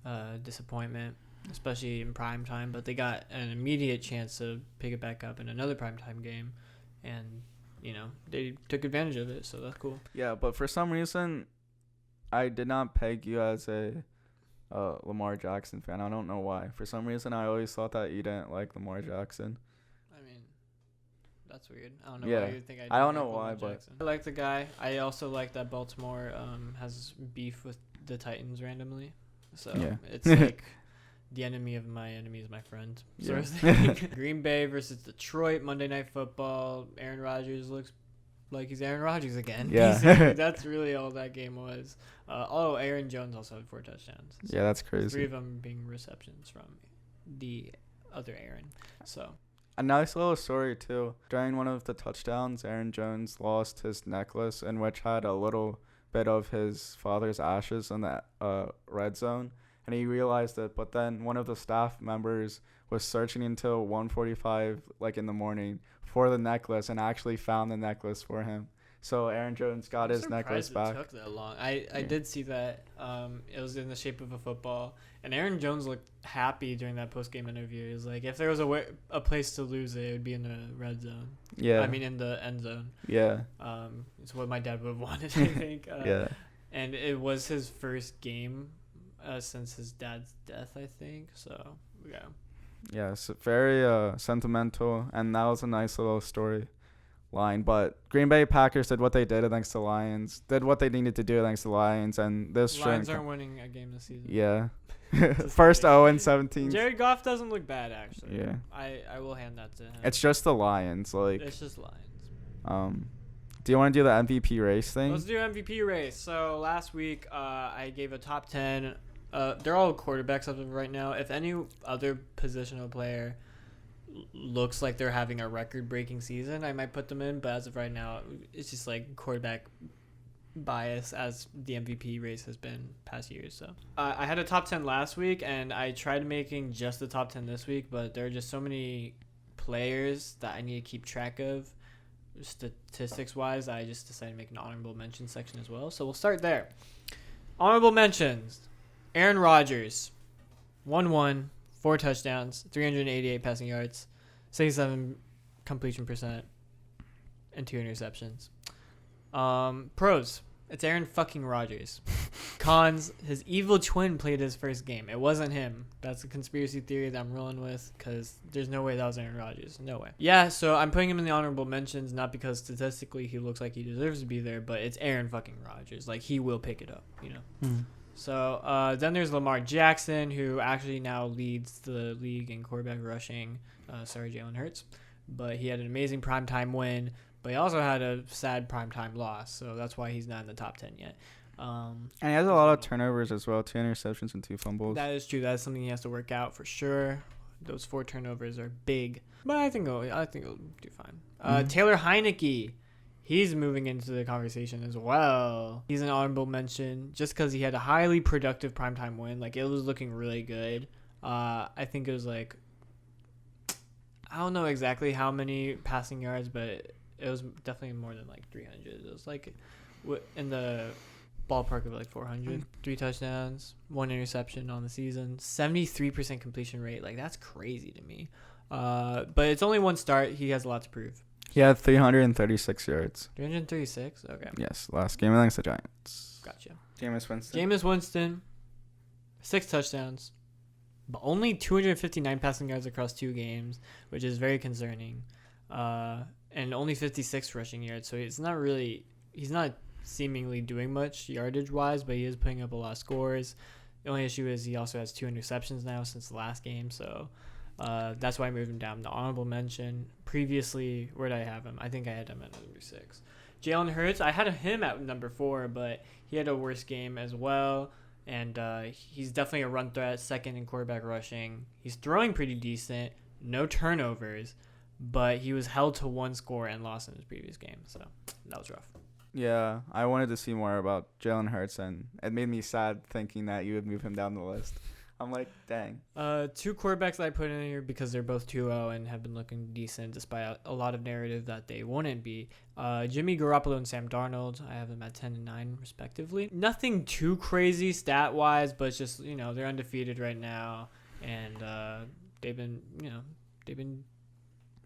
a disappointment, especially in prime time, but they got an immediate chance to pick it back up in another primetime game, and they took advantage of it, so that's cool. Yeah, but for some reason I did not peg you as a Lamar Jackson fan. I don't know why. For some reason I always thought that you didn't like Lamar Jackson. That's weird. I don't know why you think I don't know why, but I like the guy. I also like that Baltimore has beef with the Titans randomly. So it's like the enemy of my enemy is my friend sort of thing. Green Bay versus Detroit, Monday Night Football. Aaron Rodgers looks like he's Aaron Rodgers again. Yeah. That's really all that game was. Aaron Jones also had 4 touchdowns. So yeah, that's crazy. 3 of them being receptions from the other Aaron. So a nice little story, too. During one of the touchdowns, Aaron Jones lost his necklace, in which had a little bit of his father's ashes in the red zone, and he realized it. But then one of the staff members was searching until 1:45, like in the morning, for the necklace, and actually found the necklace for him. So Aaron Jones got his necklace back. It took that long. I did see that. It was in the shape of a football, and Aaron Jones looked happy during that post-game interview. He was like, if there was a place to lose it would be in the red zone. Yeah. I mean, in the end zone. Yeah. It's what my dad would have wanted, I think. Yeah. And it was his first game since his dad's death, I think. So, yeah. Yeah, so very sentimental, and that was a nice little story line. But Green Bay Packers did what they did against the Lions, did what they needed to do against the Lions, and this Lions aren't winning a game this season. Yeah. First 0-17. Jared Goff doesn't look bad, actually. Yeah. I will hand that to him. It's just the Lions, like. It's just Lions. Do you want to do the MVP race thing? Let's do MVP race. So last week, I gave a top 10. They're all quarterbacks as of right now. If any other positional player looks like they're having a record-breaking season, I might put them in. But as of right now, it's just like quarterback bias as the MVP race has been past years. So I had a top 10 last week, and I tried making just the top 10 this week, but there are just so many players that I need to keep track of statistics-wise. I just decided to make an honorable mention section as well. So we'll start there. Honorable mentions. Aaron Rodgers, 1-1, 4 touchdowns, 388 passing yards, 67 completion percent, and 2 interceptions. Pros. It's Aaron fucking Rodgers. Cons, his evil twin played his first game. It wasn't him. That's a conspiracy theory that I'm rolling with because there's no way that was Aaron Rodgers. No way. Yeah, so I'm putting him in the honorable mentions, not because statistically he looks like he deserves to be there, but it's Aaron fucking Rodgers. Like, he will pick it up, you know? So then there's Lamar Jackson, who actually now leads the league in quarterback rushing. Sorry, Jalen Hurts. But he had an amazing primetime win, but he also had a sad primetime loss, so that's why he's not in the top 10 yet. And he has a lot of turnovers as well, 2 interceptions and 2 fumbles. That is true. That's something he has to work out for sure. Those 4 turnovers are big, but I think he'll do fine. Taylor Heineke, he's moving into the conversation as well. He's an honorable mention just because he had a highly productive primetime win. Like, it was looking really good. I think it was like, I don't know exactly how many passing yards, but it was definitely more than like 300. It was like in the ballpark of like 400. 3 touchdowns, 1 interception on the season, 73% completion rate. Like, that's crazy to me. But it's only 1 start. He has a lot to prove. He had 336 yards. 336? Okay. Yes, last game against the Giants. Gotcha. Jameis Winston. 6 touchdowns, but only 259 passing yards across 2 games, which is very concerning. And only 56 rushing yards. So he's not seemingly doing much yardage-wise, but he is putting up a lot of scores. The only issue is he also has 2 interceptions now since the last game, so that's why I moved him down. The honorable mention. Previously, where did I have him? I think I had him at number 6. Jalen Hurts, I had him at number 4, but he had a worse game as well, and he's definitely a run threat, second in quarterback rushing. He's throwing pretty decent, no turnovers, but he was held to 1 score and lost in his previous game, so that was rough. Yeah, I wanted to see more about Jalen Hurts, and it made me sad thinking that you would move him down the list. I'm like, dang. 2 quarterbacks that I put in here because they're both 2-0 and have been looking decent despite a lot of narrative that they wouldn't be. Jimmy Garoppolo and Sam Darnold, I have them at 10 and 9 respectively. Nothing too crazy stat-wise, but it's just, you know, they're undefeated right now, and they've been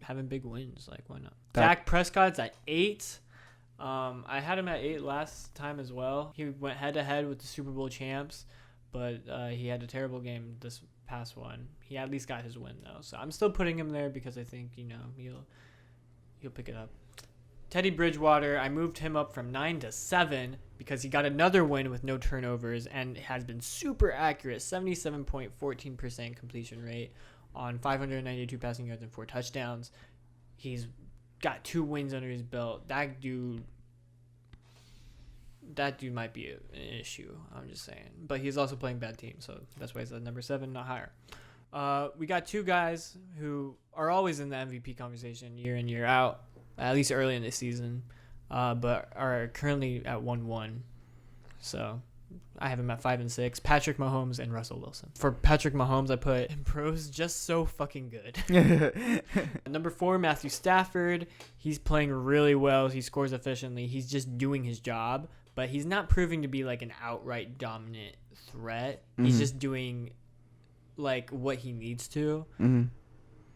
having big wins. Like, why not? Dak Prescott's at 8. I had him at 8 last time as well. He went head-to-head with the Super Bowl champs, but he had a terrible game this past one. He at least got his win, though. So I'm still putting him there because I think, you know, he'll pick it up. Teddy Bridgewater, I moved him up from 9 to 7 because he got another win with no turnovers and has been super accurate, 77.14% completion rate on 592 passing yards and 4 touchdowns. He's got 2 wins under his belt. That dude might be an issue. I'm just saying. But he's also playing bad teams, so that's why he's at number 7, not higher. We got 2 guys who are always in the MVP conversation year in, year out, at least early in the season, but are currently at 1-1. So I have him at 5 and 6. Patrick Mahomes and Russell Wilson. For Patrick Mahomes, I put Bro's just so fucking good. Number 4, Matthew Stafford. He's playing really well. He scores efficiently. He's just doing his job, but he's not proving to be like an outright dominant threat. He's just doing like what he needs to.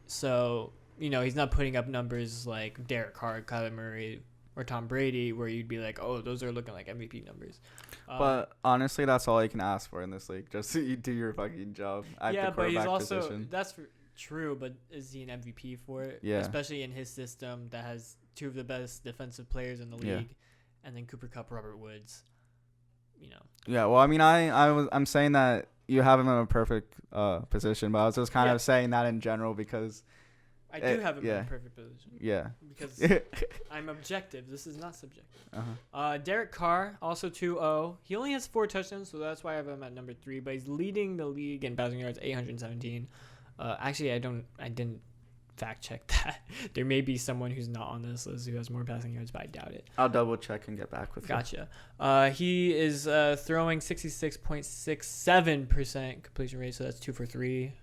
So, you know, he's not putting up numbers like Derek Carr, Kyler Murray, or Tom Brady, where you'd be like, oh, those are looking like MVP numbers. But honestly, that's all you can ask for in this league. Just so you do your fucking job at the quarterback but he's also position. that's true. But is he an MVP for it? Yeah. Especially in his system that has 2 of the best defensive players in the league, and then Cooper Kupp, Robert Woods. You know. Yeah. Well, I mean, I'm saying that you have him in a perfect position, but I was just kind of saying that in general because. I do have him in a perfect position. Yeah. Because I'm objective. This is not subjective. Derek Carr, also 2-0. He only has 4 touchdowns, so that's why I have him at number 3. But he's leading the league in passing yards, 817. Actually, I didn't fact check that. There may be someone who's not on this list who has more passing yards, but I doubt it. I'll double check and get back with you. Gotcha. He is throwing 66.67% completion rate, so that's 2 for 3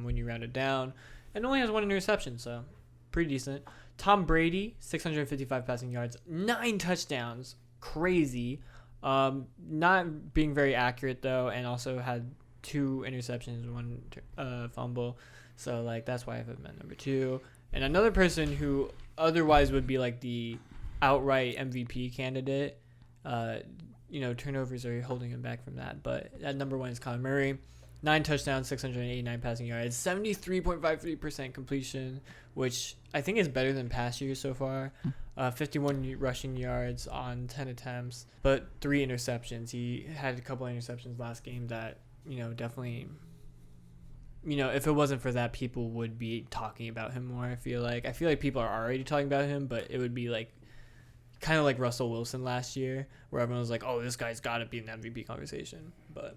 when you round it down. And only has 1 interception, so pretty decent. Tom Brady, 655 passing yards, 9 touchdowns. Crazy. Not being very accurate, though, and also had 2 interceptions, 1 fumble. So, like, that's why I have him at number 2. And another person who otherwise would be, like, the outright MVP candidate, turnovers are holding him back from that. But at number 1 is Kyler Murray. 9 touchdowns, 689 passing yards, 73.53% completion, which I think is better than past years so far. 51 rushing yards on 10 attempts, but 3 interceptions. He had a couple interceptions last game that, definitely, if it wasn't for that, people would be talking about him more, I feel like. People are already talking about him, but it would be like kind of like Russell Wilson last year, where everyone was like, oh, this guy's got to be in the MVP conversation. But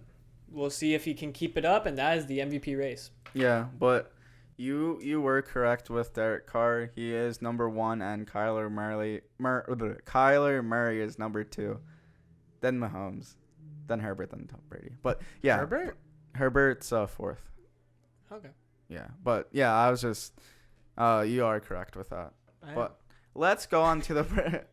we'll see if he can keep it up, and that is the MVP race. Yeah, but you were correct with Derek Carr. He is number 1, and Kyler Murray is number 2. Then Mahomes, then Herbert, then Tom Brady. But yeah, Herbert's 4th. Okay. Yeah, but yeah, I was just you are correct with that. But let's go on to the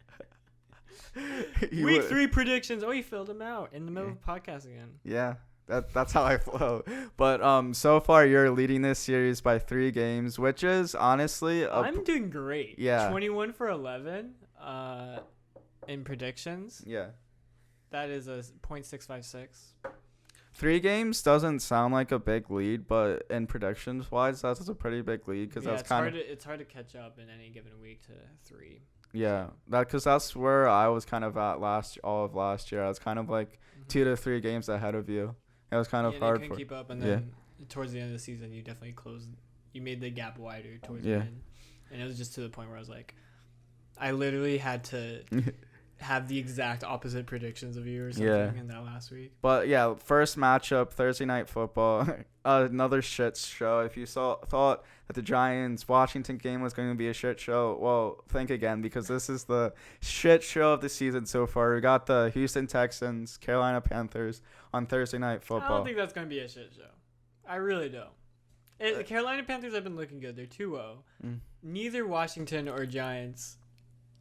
Week 3 predictions. Oh, you filled them out in the middle of the podcast again. Yeah. That's how I flow. But so far you're leading this series by 3 games, which is honestly I'm doing great. Yeah. 21 for 11 in predictions. Yeah. That is a .656. 3 games doesn't sound like a big lead, but in predictions wise, that's a pretty big lead because that's kind of it's hard to catch up in any given week to 3. Yeah, because that's where I was kind of at all of last year. I was kind of like 2 to 3 games ahead of you. It was kind of hard to keep up, and then towards the end of the season, you definitely you made the gap wider towards the end, and it was just to the point where I was like, I literally had to have the exact opposite predictions of you or something in that last week. But yeah, first matchup, Thursday Night Football, another shit show. If you thought that the Giants-Washington game was going to be a shit show, well, think again, because this is the shit show of the season so far. We got the Houston Texans, Carolina Panthers on Thursday Night Football. I don't think that's going to be a shit show. I really don't. The Carolina Panthers have been looking good. They're 2-0. Neither Washington or Giants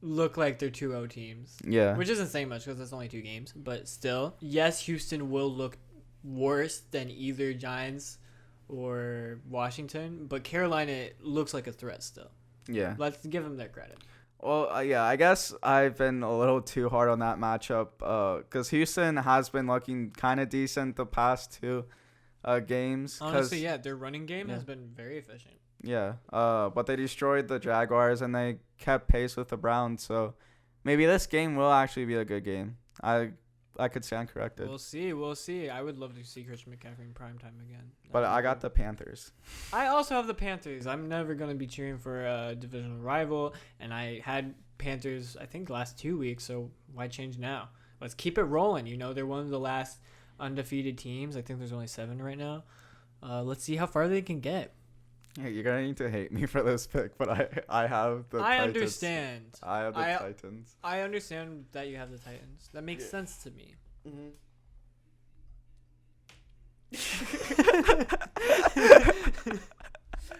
look like they're 2-0 teams. Yeah. Which isn't saying much because it's only 2 games. But still, yes, Houston will look worse than either Giants or Washington. But Carolina looks like a threat still. Yeah. Let's give them their credit. Well, yeah, I guess I've been a little too hard on that matchup because Houston has been looking kind of decent the past 2 games. Honestly, yeah, their running game has been very efficient. Yeah, but they destroyed the Jaguars and they kept pace with the Browns. So maybe this game will actually be a good game. I could stand corrected. We'll see. I would love to see Christian McCaffrey in primetime again. But I got the Panthers. I also have the Panthers. I'm never going to be cheering for a divisional rival. And I had Panthers, I think, last 2 weeks. So why change now? Let's keep it rolling. They're one of the last undefeated teams. I think there's only 7 right now. Let's see how far they can get. Yeah, you're going to need to hate me for this pick, but I have the Titans. Understand. I have the Titans. I understand that you have the Titans. That makes sense to me.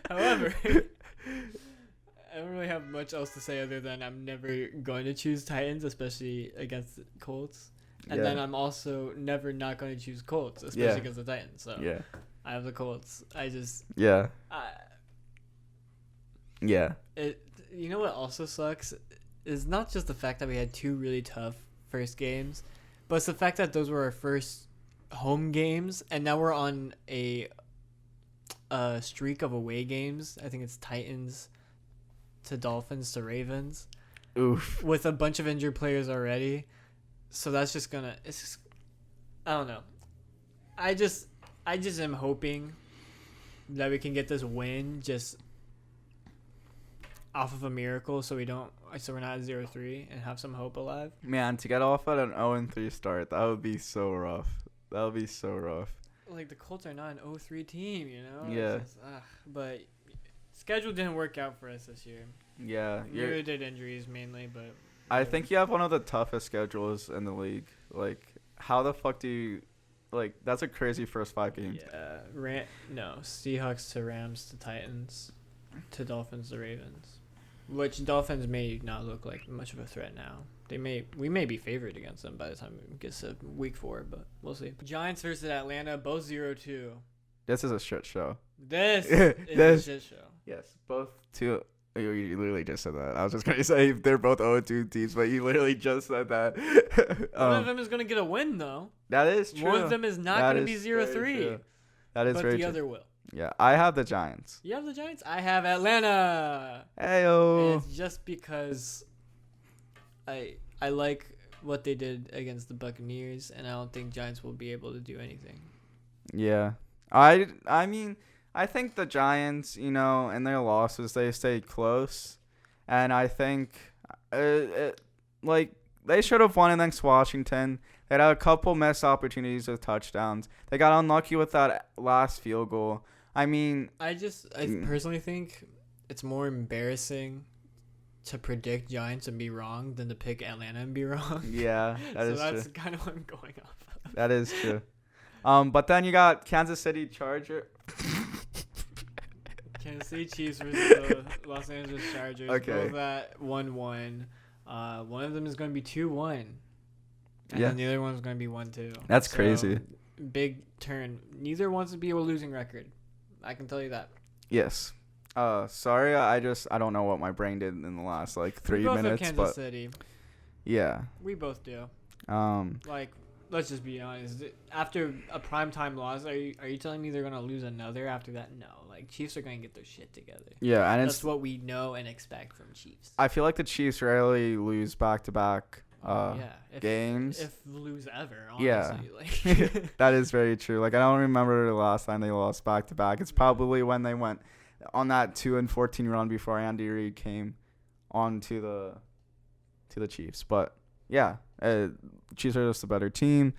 However, I don't really have much else to say other than I'm never going to choose Titans, especially against the Colts. And then I'm also never not going to choose Colts, especially against the Titans. So I have the Colts. You know what also sucks is not just the fact that we had 2 really tough first games, but it's the fact that those were our first home games, and now we're on a streak of away games. I think it's Titans to Dolphins to Ravens. Oof. With a bunch of injured players already. So that's just gonna. It's just. I don't know. I just am hoping that we can get this win just off of a miracle, so we're not at 0-3 and have some hope alive. Man, to get off at an 0-3 start, that would be so rough. That would be so rough. Like the Colts are not an 0-3 team, Yeah. But schedule didn't work out for us this year. Yeah. Neither did injuries mainly, but. I think you have one of the toughest schedules in the league. Like, how the fuck do you... Like, that's a crazy first 5 games. Yeah. Seahawks to Rams to Titans to Dolphins to Ravens. Which Dolphins may not look like much of a threat now. We may be favored against them by the time it gets to week 4, but we'll see. Giants versus Atlanta, both 0-2. This is a shit show. This is a shit show. Yes, both 2 You literally just said that. I was just gonna say they're both 0-2 teams, but you literally just said that. One of them is gonna get a win though. That is true. One of them is not gonna be 0-3. That is but very the true. other will. Yeah, I have the Giants. You have the Giants? I have Atlanta. Heyo. And it's just because I like what they did against the Buccaneers, and I don't think Giants will be able to do anything. Yeah. I mean, I think the Giants, in their losses, they stay close. And I think, they should have won against Washington. They had a couple missed opportunities with touchdowns. They got unlucky with that last field goal. I mean, I personally think it's more embarrassing to predict Giants and be wrong than to pick Atlanta and be wrong. yeah, that's kind of what I'm going off of. That is true. But then you got Kansas City Charger. Kansas City Chiefs versus the Los Angeles Chargers. Okay. Both at 1-1. One of them is going to be 2-1. And Yeah. then the other one's going to be 1-2. That's crazy. Big turn. Neither wants to be a losing record. I can tell you that. Yes. Sorry, I don't know what my brain did in the last 3 We both minutes, have Kansas but City. yeah. We both do. Let's just be honest. After a primetime loss, are you telling me they're gonna lose another after that? No. Chiefs are gonna get their shit together. Yeah, and that's what we know and expect from Chiefs. I feel like the Chiefs rarely lose back-to-back games. If lose ever, yeah. honestly. That is very true. I don't remember the last time they lost back-to-back. It's probably when they went on that 2-14 run before Andy Reid came on to the Chiefs. But yeah, Chiefs are just a better team.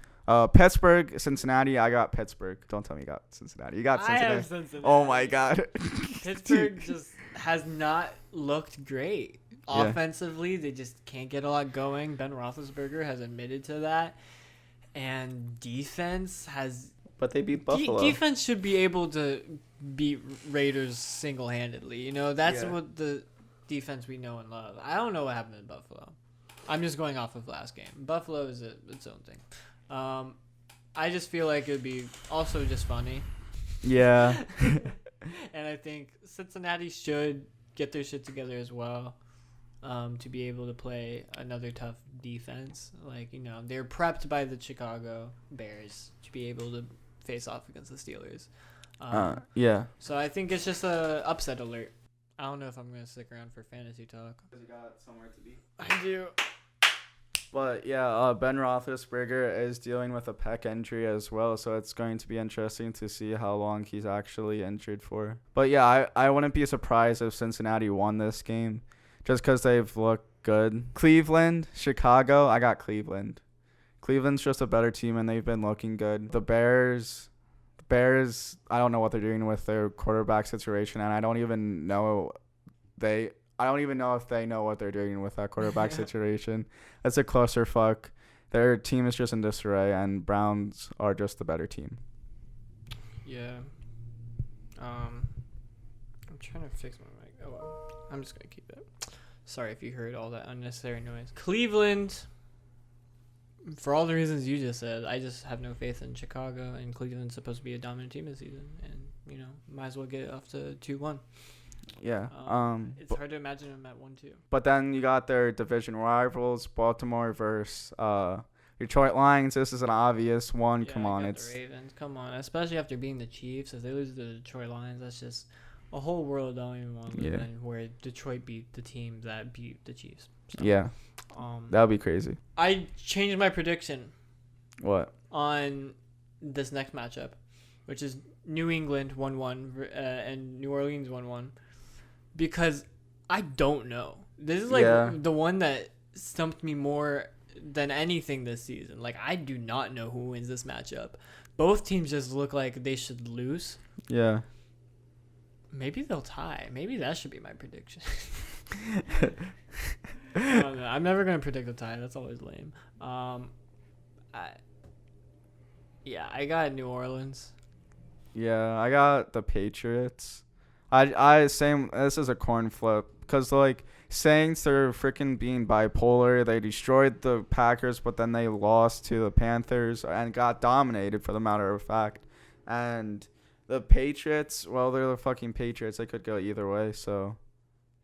Pittsburgh, Cincinnati. I got Pittsburgh. Don't tell me you got Cincinnati. You got Cincinnati. I have Cincinnati. Oh my God. Pittsburgh just has not looked great. Yeah. Offensively, they just can't get a lot going. Ben Roethlisberger has admitted to that. And defense has... But they beat Buffalo. Defense should be able to beat Raiders single-handedly. That's what the defense we know and love. I don't know what happened in Buffalo. I'm just going off of last game. Buffalo is its own thing. I just feel like it would be also just funny. Yeah. And I think Cincinnati should get their shit together as well, to be able to play another tough defense. They're prepped by the Chicago Bears to be able to face off against the Steelers. Yeah. So I think it's just a upset alert. I don't know if I'm going to stick around for fantasy talk. Because you got somewhere to be. I do. But yeah, Ben Roethlisberger is dealing with a pec injury as well, so it's going to be interesting to see how long he's actually injured for. But yeah, I wouldn't be surprised if Cincinnati won this game, just because they've looked good. Cleveland, Chicago, I got Cleveland. Cleveland's just a better team, and they've been looking good. The Bears, I don't know what they're doing with their quarterback situation, and I don't even know if they know what they're doing with that quarterback situation. It's a clusterfuck. Their team is just in disarray, and Browns are just the better team. Yeah. I'm trying to fix my mic. Oh, well. I'm just going to keep it. Sorry if you heard all that unnecessary noise. Cleveland, for all the reasons you just said, I just have no faith in Chicago, and Cleveland's supposed to be a dominant team this season, and, might as well get it off to 2-1. Yeah. It's hard to imagine them at 1-2. But then you got their division rivals, Baltimore versus Detroit Lions. This is an obvious one. Yeah, Come on, the Ravens. Come on, especially after beating the Chiefs. If they lose to the Detroit Lions, that's just a whole world I don't even want to live in, where Detroit beat the team that beat the Chiefs. So, yeah. That would be crazy. I changed my prediction. What? On this next matchup, which is New England 1-1 and New Orleans 1-1. Because I don't know. This is the one that stumped me more than anything this season. I do not know who wins this matchup. Both teams just look like they should lose. Yeah. Maybe they'll tie. Maybe that should be my prediction. I don't know. I'm never going to predict a tie. That's always lame. I got New Orleans. Yeah, I got the Patriots. This is a corn flip because Saints are freaking being bipolar. They destroyed the Packers, but then they lost to the Panthers and got dominated, for the matter of fact. And the Patriots, well, they're the fucking Patriots. They could go either way. So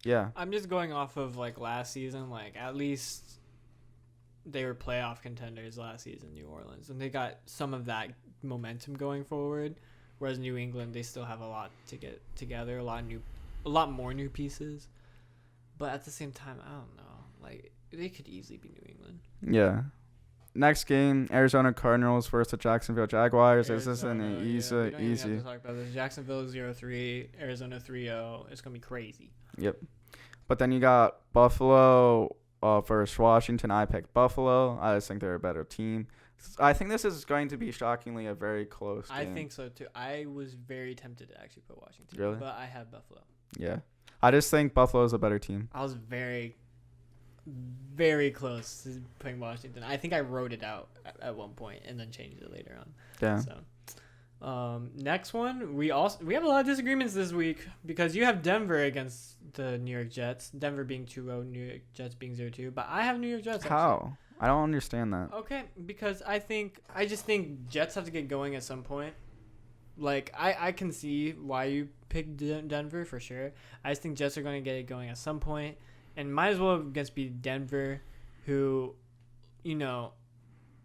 Yeah. I'm just going off of like last season. Like at least they were playoff contenders last season, New Orleans, and they got some of that momentum going forward. Whereas New England, they still have a lot to get together, a lot more new pieces. But at the same time, I don't know. Like they could easily be New England. Yeah. Next game, Arizona Cardinals versus the Jacksonville Jaguars. This is an Arizona, easy. we don't even have to talk about this. Jacksonville 0-3, Arizona 3-0. It's gonna be crazy. Yep. But then you got Buffalo versus Washington. I picked Buffalo. I just think they're a better team. I think this is going to be shockingly a very close game. I think so too. I was very tempted to actually put Washington, Really? but I have Buffalo. Yeah. I just think Buffalo is a better team. I was very, very close to putting Washington. I think I wrote it out at one point and then changed it later on. Yeah. So, next one, we have a lot of disagreements this week because you have Denver against the New York Jets. Denver being 2-0, New York Jets being 0-2. But I have New York Jets. How? Actually. I don't understand that. Okay, because I just think Jets have to get going at some point. Like, I can see why you picked Denver for sure. I just think Jets are going to get it going at some point. And might as well against be Denver, who,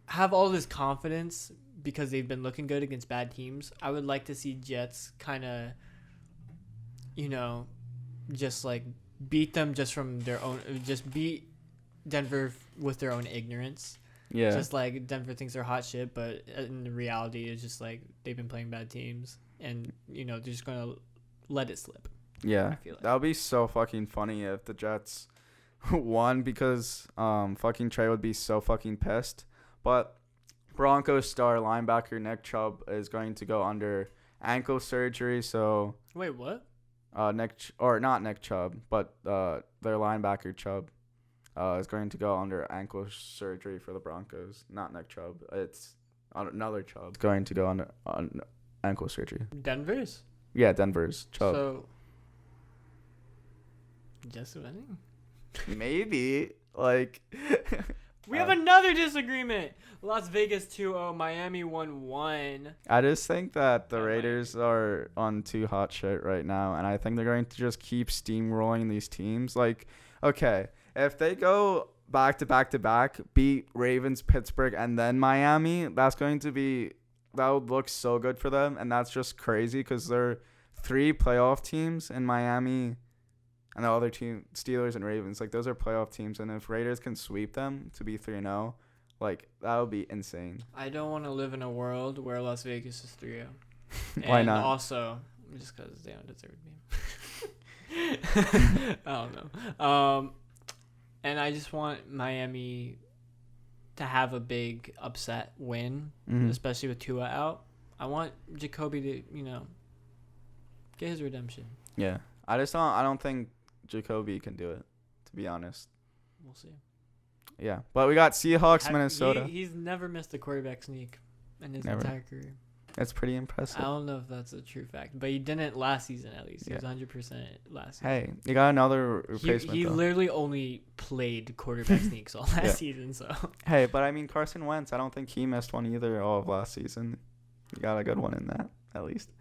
have all this confidence because they've been looking good against bad teams. I would like to see Jets kind of, just like beat them just from their own, just beat Denver with their own ignorance. Yeah. Just like Denver thinks they're hot shit, but in reality, it's just like they've been playing bad teams, and they're just gonna let it slip. Yeah. I feel like. That would be so fucking funny if the Jets won because fucking Trey would be so fucking pissed. But Broncos star linebacker Nick Chubb is going to go under ankle surgery. So Wait, what? not Nick Chubb, but their linebacker Chubb is going to go under ankle surgery for the Broncos. Not Nick Chubb. It's another Chubb. It's going to go under on ankle surgery. Denver's? Yeah, Denver's Chubb. So, just winning? Maybe. Like... We have another disagreement. Las Vegas 2-0, Miami 1-1. I just think that the Yeah, Raiders are on too hot shit right now, and I think they're going to just keep steamrolling these teams. Like, okay, if they go back to back to back, beat Ravens, Pittsburgh, and then Miami, that would look so good for them, and that's just crazy because they're 3 playoff teams in Miami. And the other team, Steelers and Ravens, like those are playoff teams. And if Raiders can sweep them to be 3-0, like that would be insane. I don't want to live in a world where Las Vegas is 3-0. Why And not? also, just because they don't deserve to be. I don't know. And I just want Miami to have a big upset win, especially with Tua out. I want Jacoby to, get his redemption. Yeah. I don't think Jacoby can do it, to be honest. We'll see. Yeah. But we got Seahawks, Minnesota. He's never missed a quarterback sneak in his Never. entire career. That's pretty impressive. I don't know if that's a true fact, but he didn't last season at least. He Yeah. was 100% last season. Hey, you got another replacement, He though. literally only played quarterback sneaks all last Yeah. season, so. Hey, but I mean, Carson Wentz, I don't think he missed one either all of last season. You got a good one in that, at least.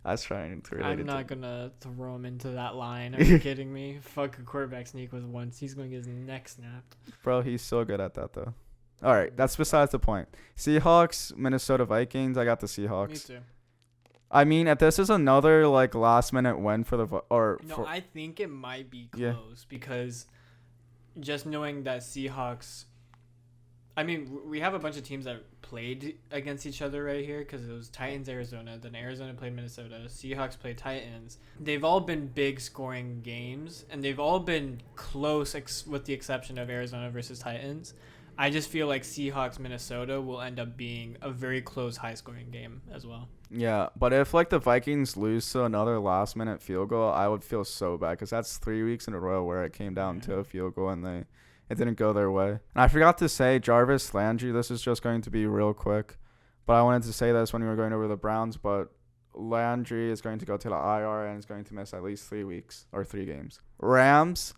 I was trying to relate I'm it not to. going to throw him into that line. Are you kidding me? Fuck a quarterback sneak with once. He's going to get his neck snapped. Bro, he's so good at that, though. All right, that's besides the point. Seahawks, Minnesota Vikings. I got the Seahawks. Me too. I mean, if this is another like last minute win for the I think it might be Yeah. close because just knowing that Seahawks. I mean, we have a bunch of teams that played against each other right here because it was Titans, Arizona. Then Arizona played Minnesota. Seahawks played Titans. They've all been big scoring games, and they've all been close with the exception of Arizona versus Titans. I just feel like Seahawks, Minnesota will end up being a very close, high-scoring game as well. Yeah, but if like the Vikings lose to another last minute field goal, I would feel so bad because that's 3 weeks in a row where it came down to a field goal and it didn't go their way. And I forgot to say Jarvis Landry. This is just going to be real quick, but I wanted to say this when we were going over the Browns. But Landry is going to go to the IR and is going to miss at least 3 weeks or 3 games. Rams,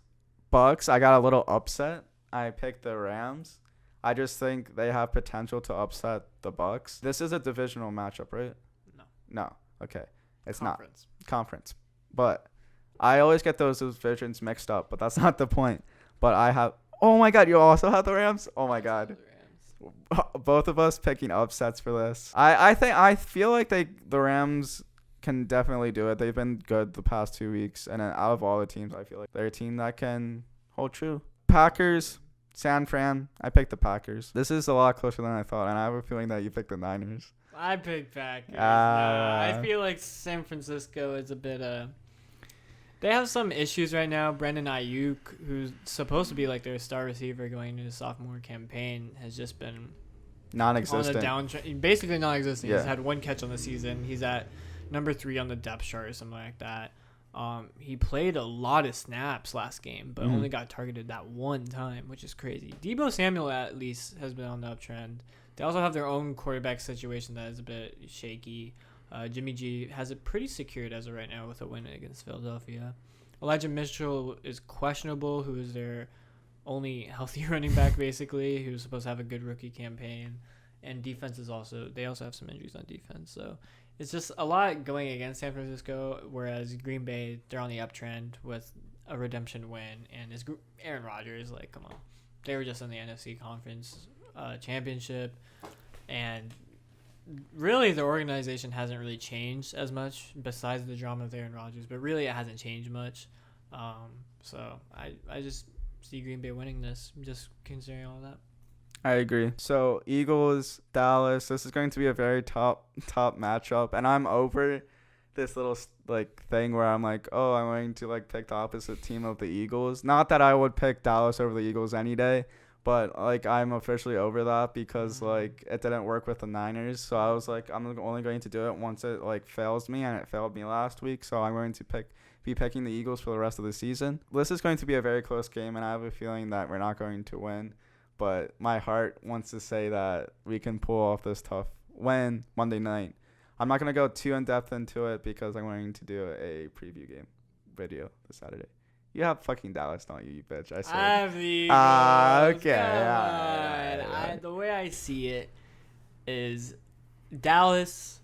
Bucks. I got a little upset. I picked the Rams. I just think they have potential to upset the Bucks. This is a divisional matchup, right? No. No. Okay. It's Conference. not. Conference. But I always get those divisions mixed up, but that's not the point. But I have. Oh my God, you also have the Rams? Oh my God. Both of us picking upsets for this. I feel like the Rams can definitely do it. They've been good the past 2 weeks, and out of all the teams, I feel like they're a team that can hold true. Packers, San Fran. I picked the Packers. This is a lot closer than I thought, and I have a feeling that you picked the Niners. I picked Packers. I feel like San Francisco is a bit they have some issues right now. Brandon Ayuk, who's supposed to be like their star receiver going into the sophomore campaign, has just been Non-existent. on a downtrend. Basically non-existent. Yeah. He's had one catch on the season. He's at number 3 on the depth chart or something like that. He played a lot of snaps last game, but only got targeted that one time, which is crazy. Deebo Samuel at least has been on the uptrend. They also have their own quarterback situation that is a bit shaky. Jimmy G has it pretty secured as of right now with a win against Philadelphia. Elijah Mitchell is questionable, who is their only healthy running back, basically, who's supposed to have a good rookie campaign. And defense is they also have some injuries on defense. So it's just a lot going against San Francisco, whereas Green Bay, they're on the uptrend with a redemption win. And it's Aaron Rodgers, like, come on. They were just in the NFC Conference championship. And really, the organization hasn't really changed as much besides the drama of Aaron Rodgers, but really it hasn't changed much. So I just see Green Bay winning this, just considering all that. I agree. So Eagles, Dallas, this is going to be a very top matchup, and I'm over this little thing where I'm like, oh, I'm going to pick the opposite team of the Eagles. Not that I would pick Dallas over the Eagles any day. But, I'm officially over that because, it didn't work with the Niners. So I was like, I'm only going to do it once it, fails me, and it failed me last week. So I'm going to be picking the Eagles for the rest of the season. This is going to be a very close game, and I have a feeling that we're not going to win. But my heart wants to say that we can pull off this tough win Monday night. I'm not going to go too in-depth into it because I'm going to do a preview game video this Saturday. You have fucking Dallas, don't you bitch? I said. I have the Eagles. Okay. Yeah. The way I see it is Dallas,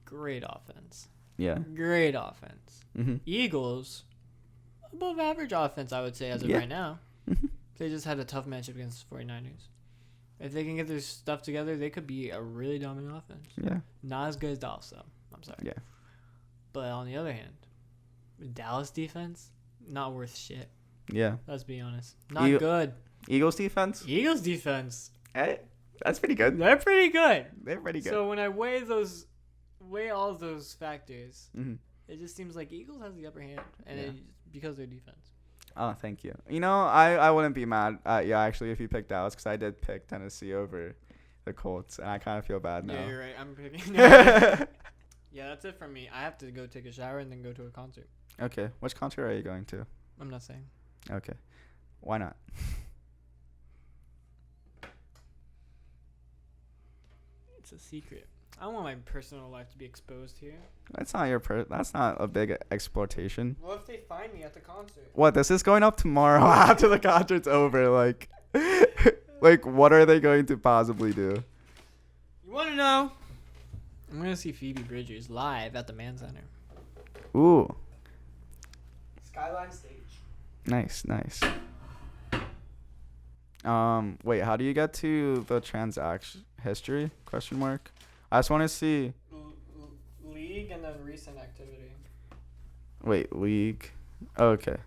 great offense. Yeah. Great offense. Mm-hmm. Eagles, above average offense, I would say, as of right now. Mm-hmm. They just had a tough matchup against the 49ers. If they can get their stuff together, they could be a really dominant offense. Yeah. Not as good as Dallas, though. I'm sorry. Yeah. But on the other hand, Dallas defense, not worth shit. Yeah. Let's be honest. Not good. Eagles defense? Eagles defense. Hey, that's pretty good. They're pretty good. They're pretty good. So when I weigh all of those factors, Mm-hmm. it just seems like Eagles has the upper hand, and because of their defense. Oh, thank you. I wouldn't be mad at you, actually, if you picked Dallas, because I did pick Tennessee over the Colts, and I kind of feel bad now. Yeah, you're right. I'm picking. Yeah, that's it from me. I have to go take a shower and then go to a concert. Okay. Which concert are you going to? I'm not saying. Okay. Why not? It's a secret. I don't want my personal life to be exposed here. That's not that's not a big exploitation. What if they find me at the concert? What? This is going up tomorrow after the concert's over. What are they going to possibly do? You want to know? I'm going to see Phoebe Bridgers live at the Mann Center. Ooh. Skyline stage. Nice. Wait, how do you get to the transaction history? ? I just want to see. League and then recent activity. Wait, league. Okay.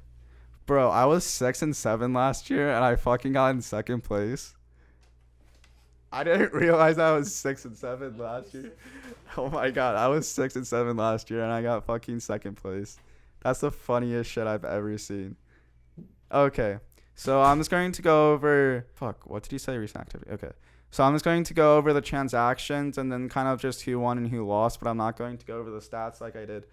Bro, I was 6-7 last year, and I fucking got in second place. I didn't realize I was 6-7 last year. Oh my god, I was 6-7 last year, and I got fucking second place. That's the funniest shit I've ever seen. Okay, so I'm just going to go over... Fuck, what did you say? Recent activity. Okay. So I'm just going to go over the transactions and then kind of just who won and who lost, but I'm not going to go over the stats like I did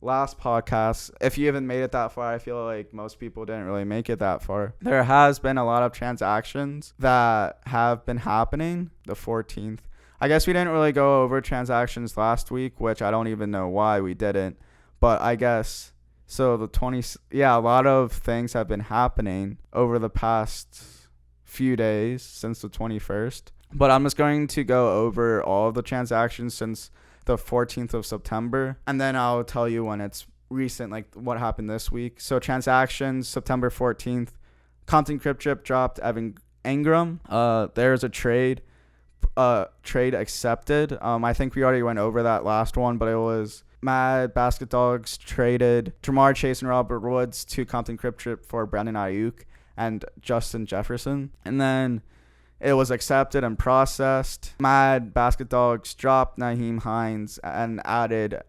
last podcast. If you haven't made it that far, I feel like most people didn't really make it that far. There has been a lot of transactions that have been happening the 14th. I guess we didn't really go over transactions last week, which I don't even know why we didn't, but I guess... So a lot of things have been happening over the past few days since the 21st. But I'm just going to go over all of the transactions since the 14th of September. And then I'll tell you when it's recent, like what happened this week. So transactions, September 14th, Compton Crip Trip dropped Evan Ingram. There's a trade accepted. I think we already went over that last one, but it was Mad Basket Dogs traded Jamar Chase and Robert Woods to Compton Crip Trip for Brandon Ayuk and Justin Jefferson. And then it was accepted and processed. Mad Basket Dogs dropped Naheem Hines and added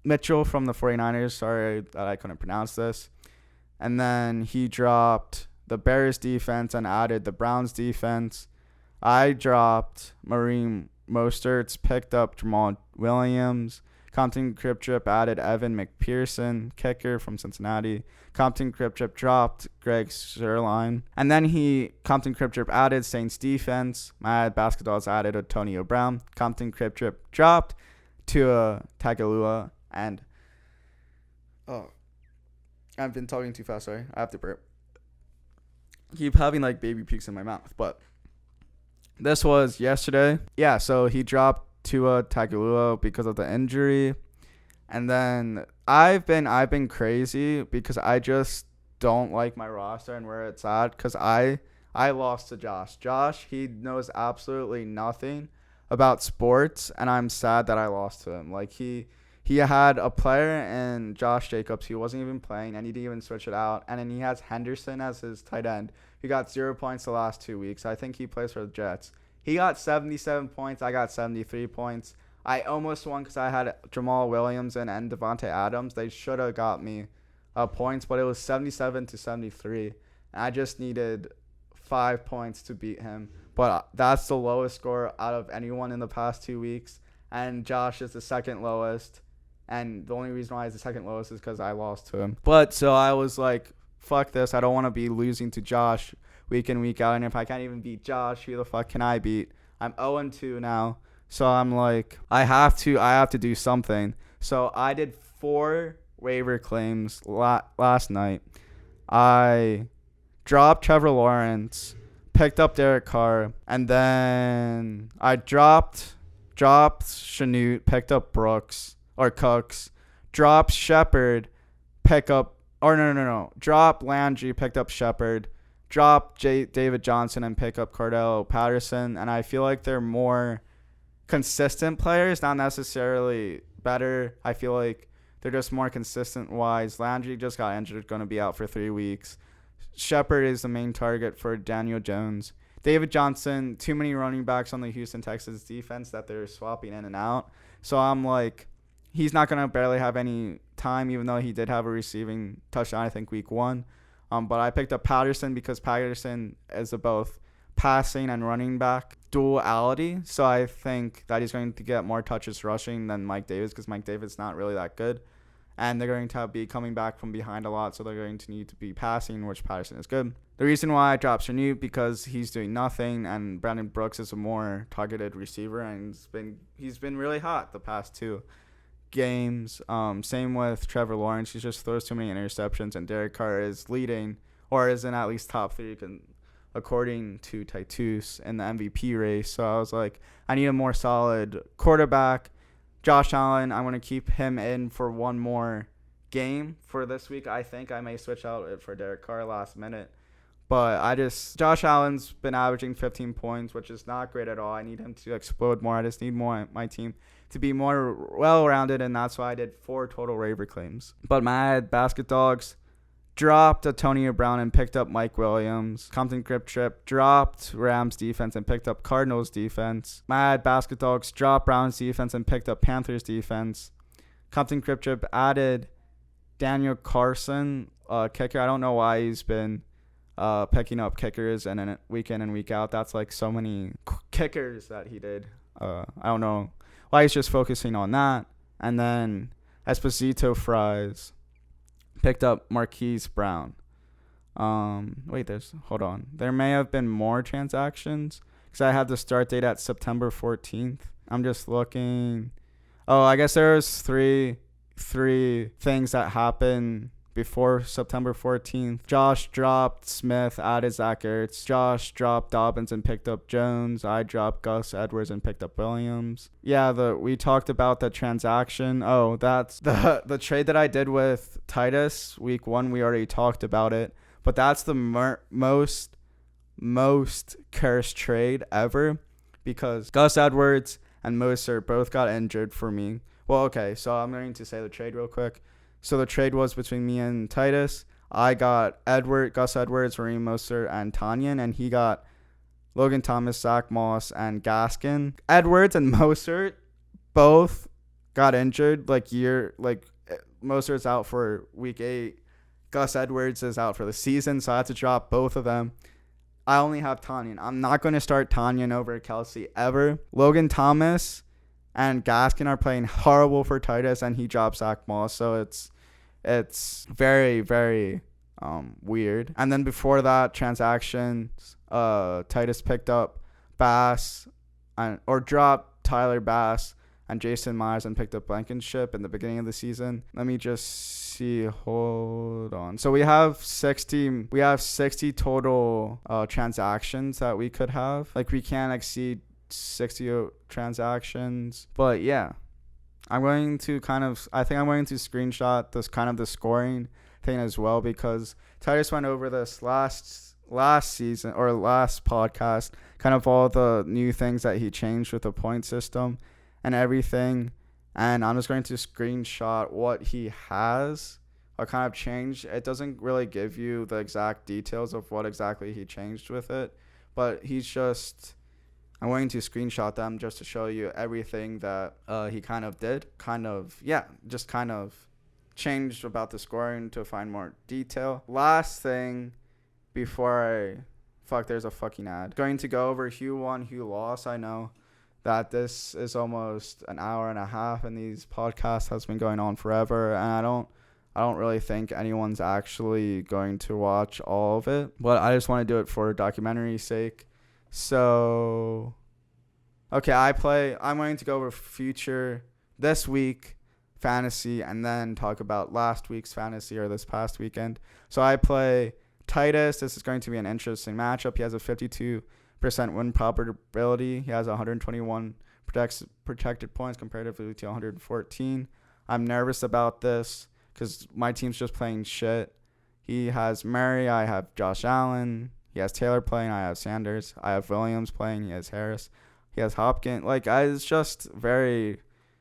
Mitchell from the 49ers. Sorry that I couldn't pronounce this. And then he dropped the Bears defense and added the Browns defense. I dropped Mareem Mostert's, picked up Jamal Williams. Compton Crip Trip added Evan McPherson, kicker from Cincinnati. Compton Crip Trip dropped Greg Sherline. And then Compton Crip Trip added Saints defense. Mad Basketballs added Antonio Brown. Compton Crip Trip dropped Tua Tagovailoa. And I've been talking too fast, sorry. I have to burp. Keep having like baby pukes in my mouth, but this was yesterday. Yeah, so he dropped Tua Tagovailoa because of the injury. And then I've been crazy because I just don't like my roster and where it's at, because I lost to Josh. Josh, he knows absolutely nothing about sports, and I'm sad that I lost to him. Like he had a player in Josh Jacobs. He wasn't even playing, and he didn't even switch it out. And then he has Henderson as his tight end. He got 0 points the last 2 weeks. I think he plays for the Jets. He got 77 points. I got 73 points. I almost won because I had Jamal Williams and Devontae Adams. They should have got me points, but it was 77-73. And I just needed 5 points to beat him. But that's the lowest score out of anyone in the past 2 weeks. And Josh is the second lowest. And the only reason why he's the second lowest is because I lost to him. But so I was like, fuck this. I don't want to be losing to Josh week in, week out. And if I can't even beat Josh, who the fuck can I beat? I'm 0-2 now. So I'm like, I have to do something. So I did 4 waiver claims last night. I dropped Trevor Lawrence, picked up Derek Carr, and then I dropped Chanute, picked up Cooks, dropped Shepard, dropped Landry, picked up Shepard, dropped David Johnson, and pick up Cordell Patterson. And I feel like they're more consistent players, not necessarily better. I feel like they're just more consistent wise. Landry just got injured, going to be out for 3 weeks. Shepard is the main target for Daniel Jones. David Johnson, too many running backs on the Houston Texans defense that they're swapping in and out. So I'm like, he's not going to barely have any time, even though he did have a receiving touchdown, I think, week 1. But I picked up Patterson because Patterson is a both passing and running back duality. So I think that he's going to get more touches rushing than Mike Davis, because Mike Davis is not really that good. And they're going to be coming back from behind a lot, so they're going to need to be passing, which Patterson is good. The reason why I dropped Chanute, because he's doing nothing, and Brandon Brooks is a more targeted receiver, and he's been really hot the past 2 games. Same with Trevor Lawrence. He just throws too many interceptions, and Derek Carr is leading, or is in at least top 3, according to Titus, in the MVP race. So I was like, I need a more solid quarterback. Josh Allen, I want to keep him in for one more game for this week. I think I may switch out for Derek Carr last minute. But Josh Allen's been averaging 15 points, which is not great at all. I need him to explode more. I just need my team to be more well-rounded, and that's why I did 4 total waiver claims. But Mad Basket Dogs dropped Antonio Brown and picked up Mike Williams. Compton Crip Trip dropped Rams defense and picked up Cardinals defense. Mad Basket Dogs dropped Browns defense and picked up Panthers defense. Compton Crip Trip added Daniel Carson, kicker. I don't know why he's been picking up kickers and then week in and week out. That's like so many kickers that he did. I don't know why he's just focusing on that. And then Esposito Fries picked up Marquise Brown. Hold on. There may have been more transactions because I had the start date at September 14th. I'm just looking. Oh, I guess there was three things that happened before September 14th. Josh dropped Smith, added Zach Ertz. Josh dropped Dobbins and picked up Jones. I dropped Gus Edwards and picked up Williams. Yeah, we talked about the transaction. Oh, that's the trade that I did with Titus week 1. We already talked about it, but that's the most cursed trade ever, because Gus Edwards and Mostert both got injured for me. Well, okay, so I'm going to say the trade real quick. So the trade was between me and Titus. I got Gus Edwards, Raheem Mostert, and Tanyan, and he got Logan Thomas, Zach Moss, and Gaskin. Edwards and Mostert both got injured. Mostert's out for week 8. Gus Edwards is out for the season, so I had to drop both of them. I only have Tanyan. I'm not going to start Tanyan over Kelsey ever. Logan Thomas and Gaskin are playing horrible for Titus, and he dropped Zach Moss, so it's very, very weird. And then before that transactions, Titus picked up Bass or dropped Tyler Bass and Jason Myers and picked up Blankenship in the beginning of the season. Let me just see. Hold on. So we have 60 total transactions that we could have. Like, we can't exceed 60 transactions. But yeah, I'm going to screenshot the scoring thing as well, because Titus went over this last season or last podcast, kind of all the new things that he changed with the point system and everything. And I'm just going to screenshot what he has kind of changed. It doesn't really give you the exact details of what exactly he changed with it, but I'm going to screenshot them just to show you everything that he kind of did. Just kind of changed about the scoring to find more detail. Last thing before there's a fucking ad. Going to go over who won, who lost. I know that this is almost an hour and a half, and these podcasts has been going on forever, and I don't really think anyone's actually going to watch all of it, but I just want to do it for documentary's sake. So, okay, I'm going to go over future this week fantasy and then talk about last week's fantasy or this past weekend. So I play Titus. This is going to be an interesting matchup. He has a 52% win probability. He has 121 protected points comparatively to 114. I'm nervous about this because my team's just playing shit. He has Murray. I have Josh Allen. He has Taylor playing. I have Sanders. I have Williams playing. He has Harris. He has Hopkins. It's just very...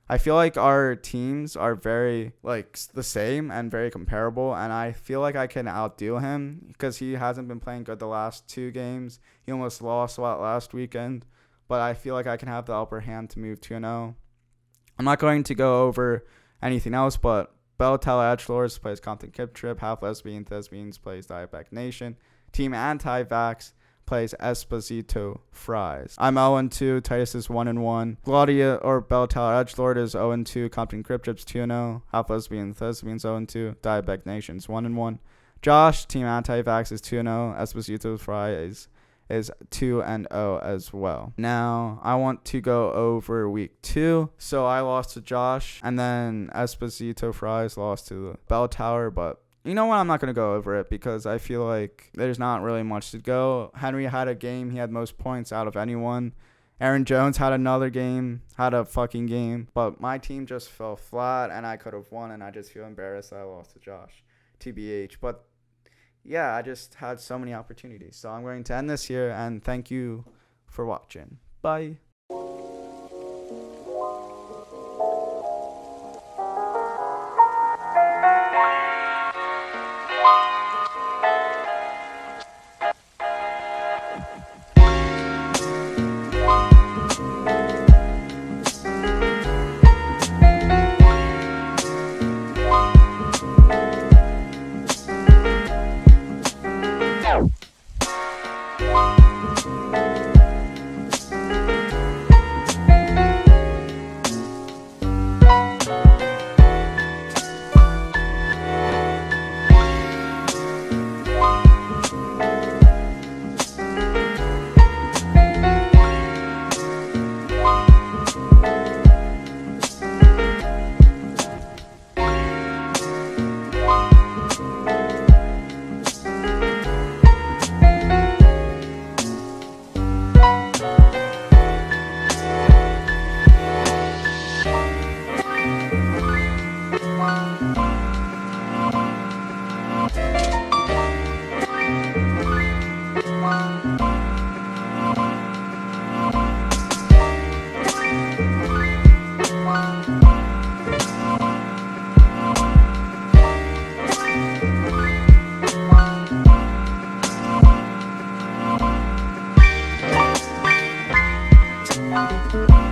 I feel like our teams are very, the same and very comparable, and I feel like I can outdo him because he hasn't been playing good the last 2 games. He almost lost a lot last weekend, but I feel like I can have the upper hand to move 2-0. I'm not going to go over anything else, but Belltel Edgelords plays Compton Kip Trip. Half Lesbian Thespians plays Diabetic Nation. Team Anti-Vax plays Esposito Fries. I'm 0-2. Titus is 1-1. Claudia or Belltel Edgelord is 0-2. Compton Crypt Trips 2-0. Half Lesbian Thespians 0-2. Diabetic Nations 1-1. Josh, Team Anti-Vax is 2-0. Esposito Fries is 2-0 as well. Now, I want to go over week 2. So I lost to Josh, and then Esposito Fries lost to Bell Tower, but you know what? I'm not going to go over it because I feel like there's not really much to go. Henry had a game. He had most points out of anyone. Aaron Jones had another game, had a fucking game. But my team just fell flat, and I could have won, and I just feel embarrassed that I lost to Josh, TBH. But, yeah, I just had so many opportunities. So I'm going to end this here, and thank you for watching. Bye. Bye.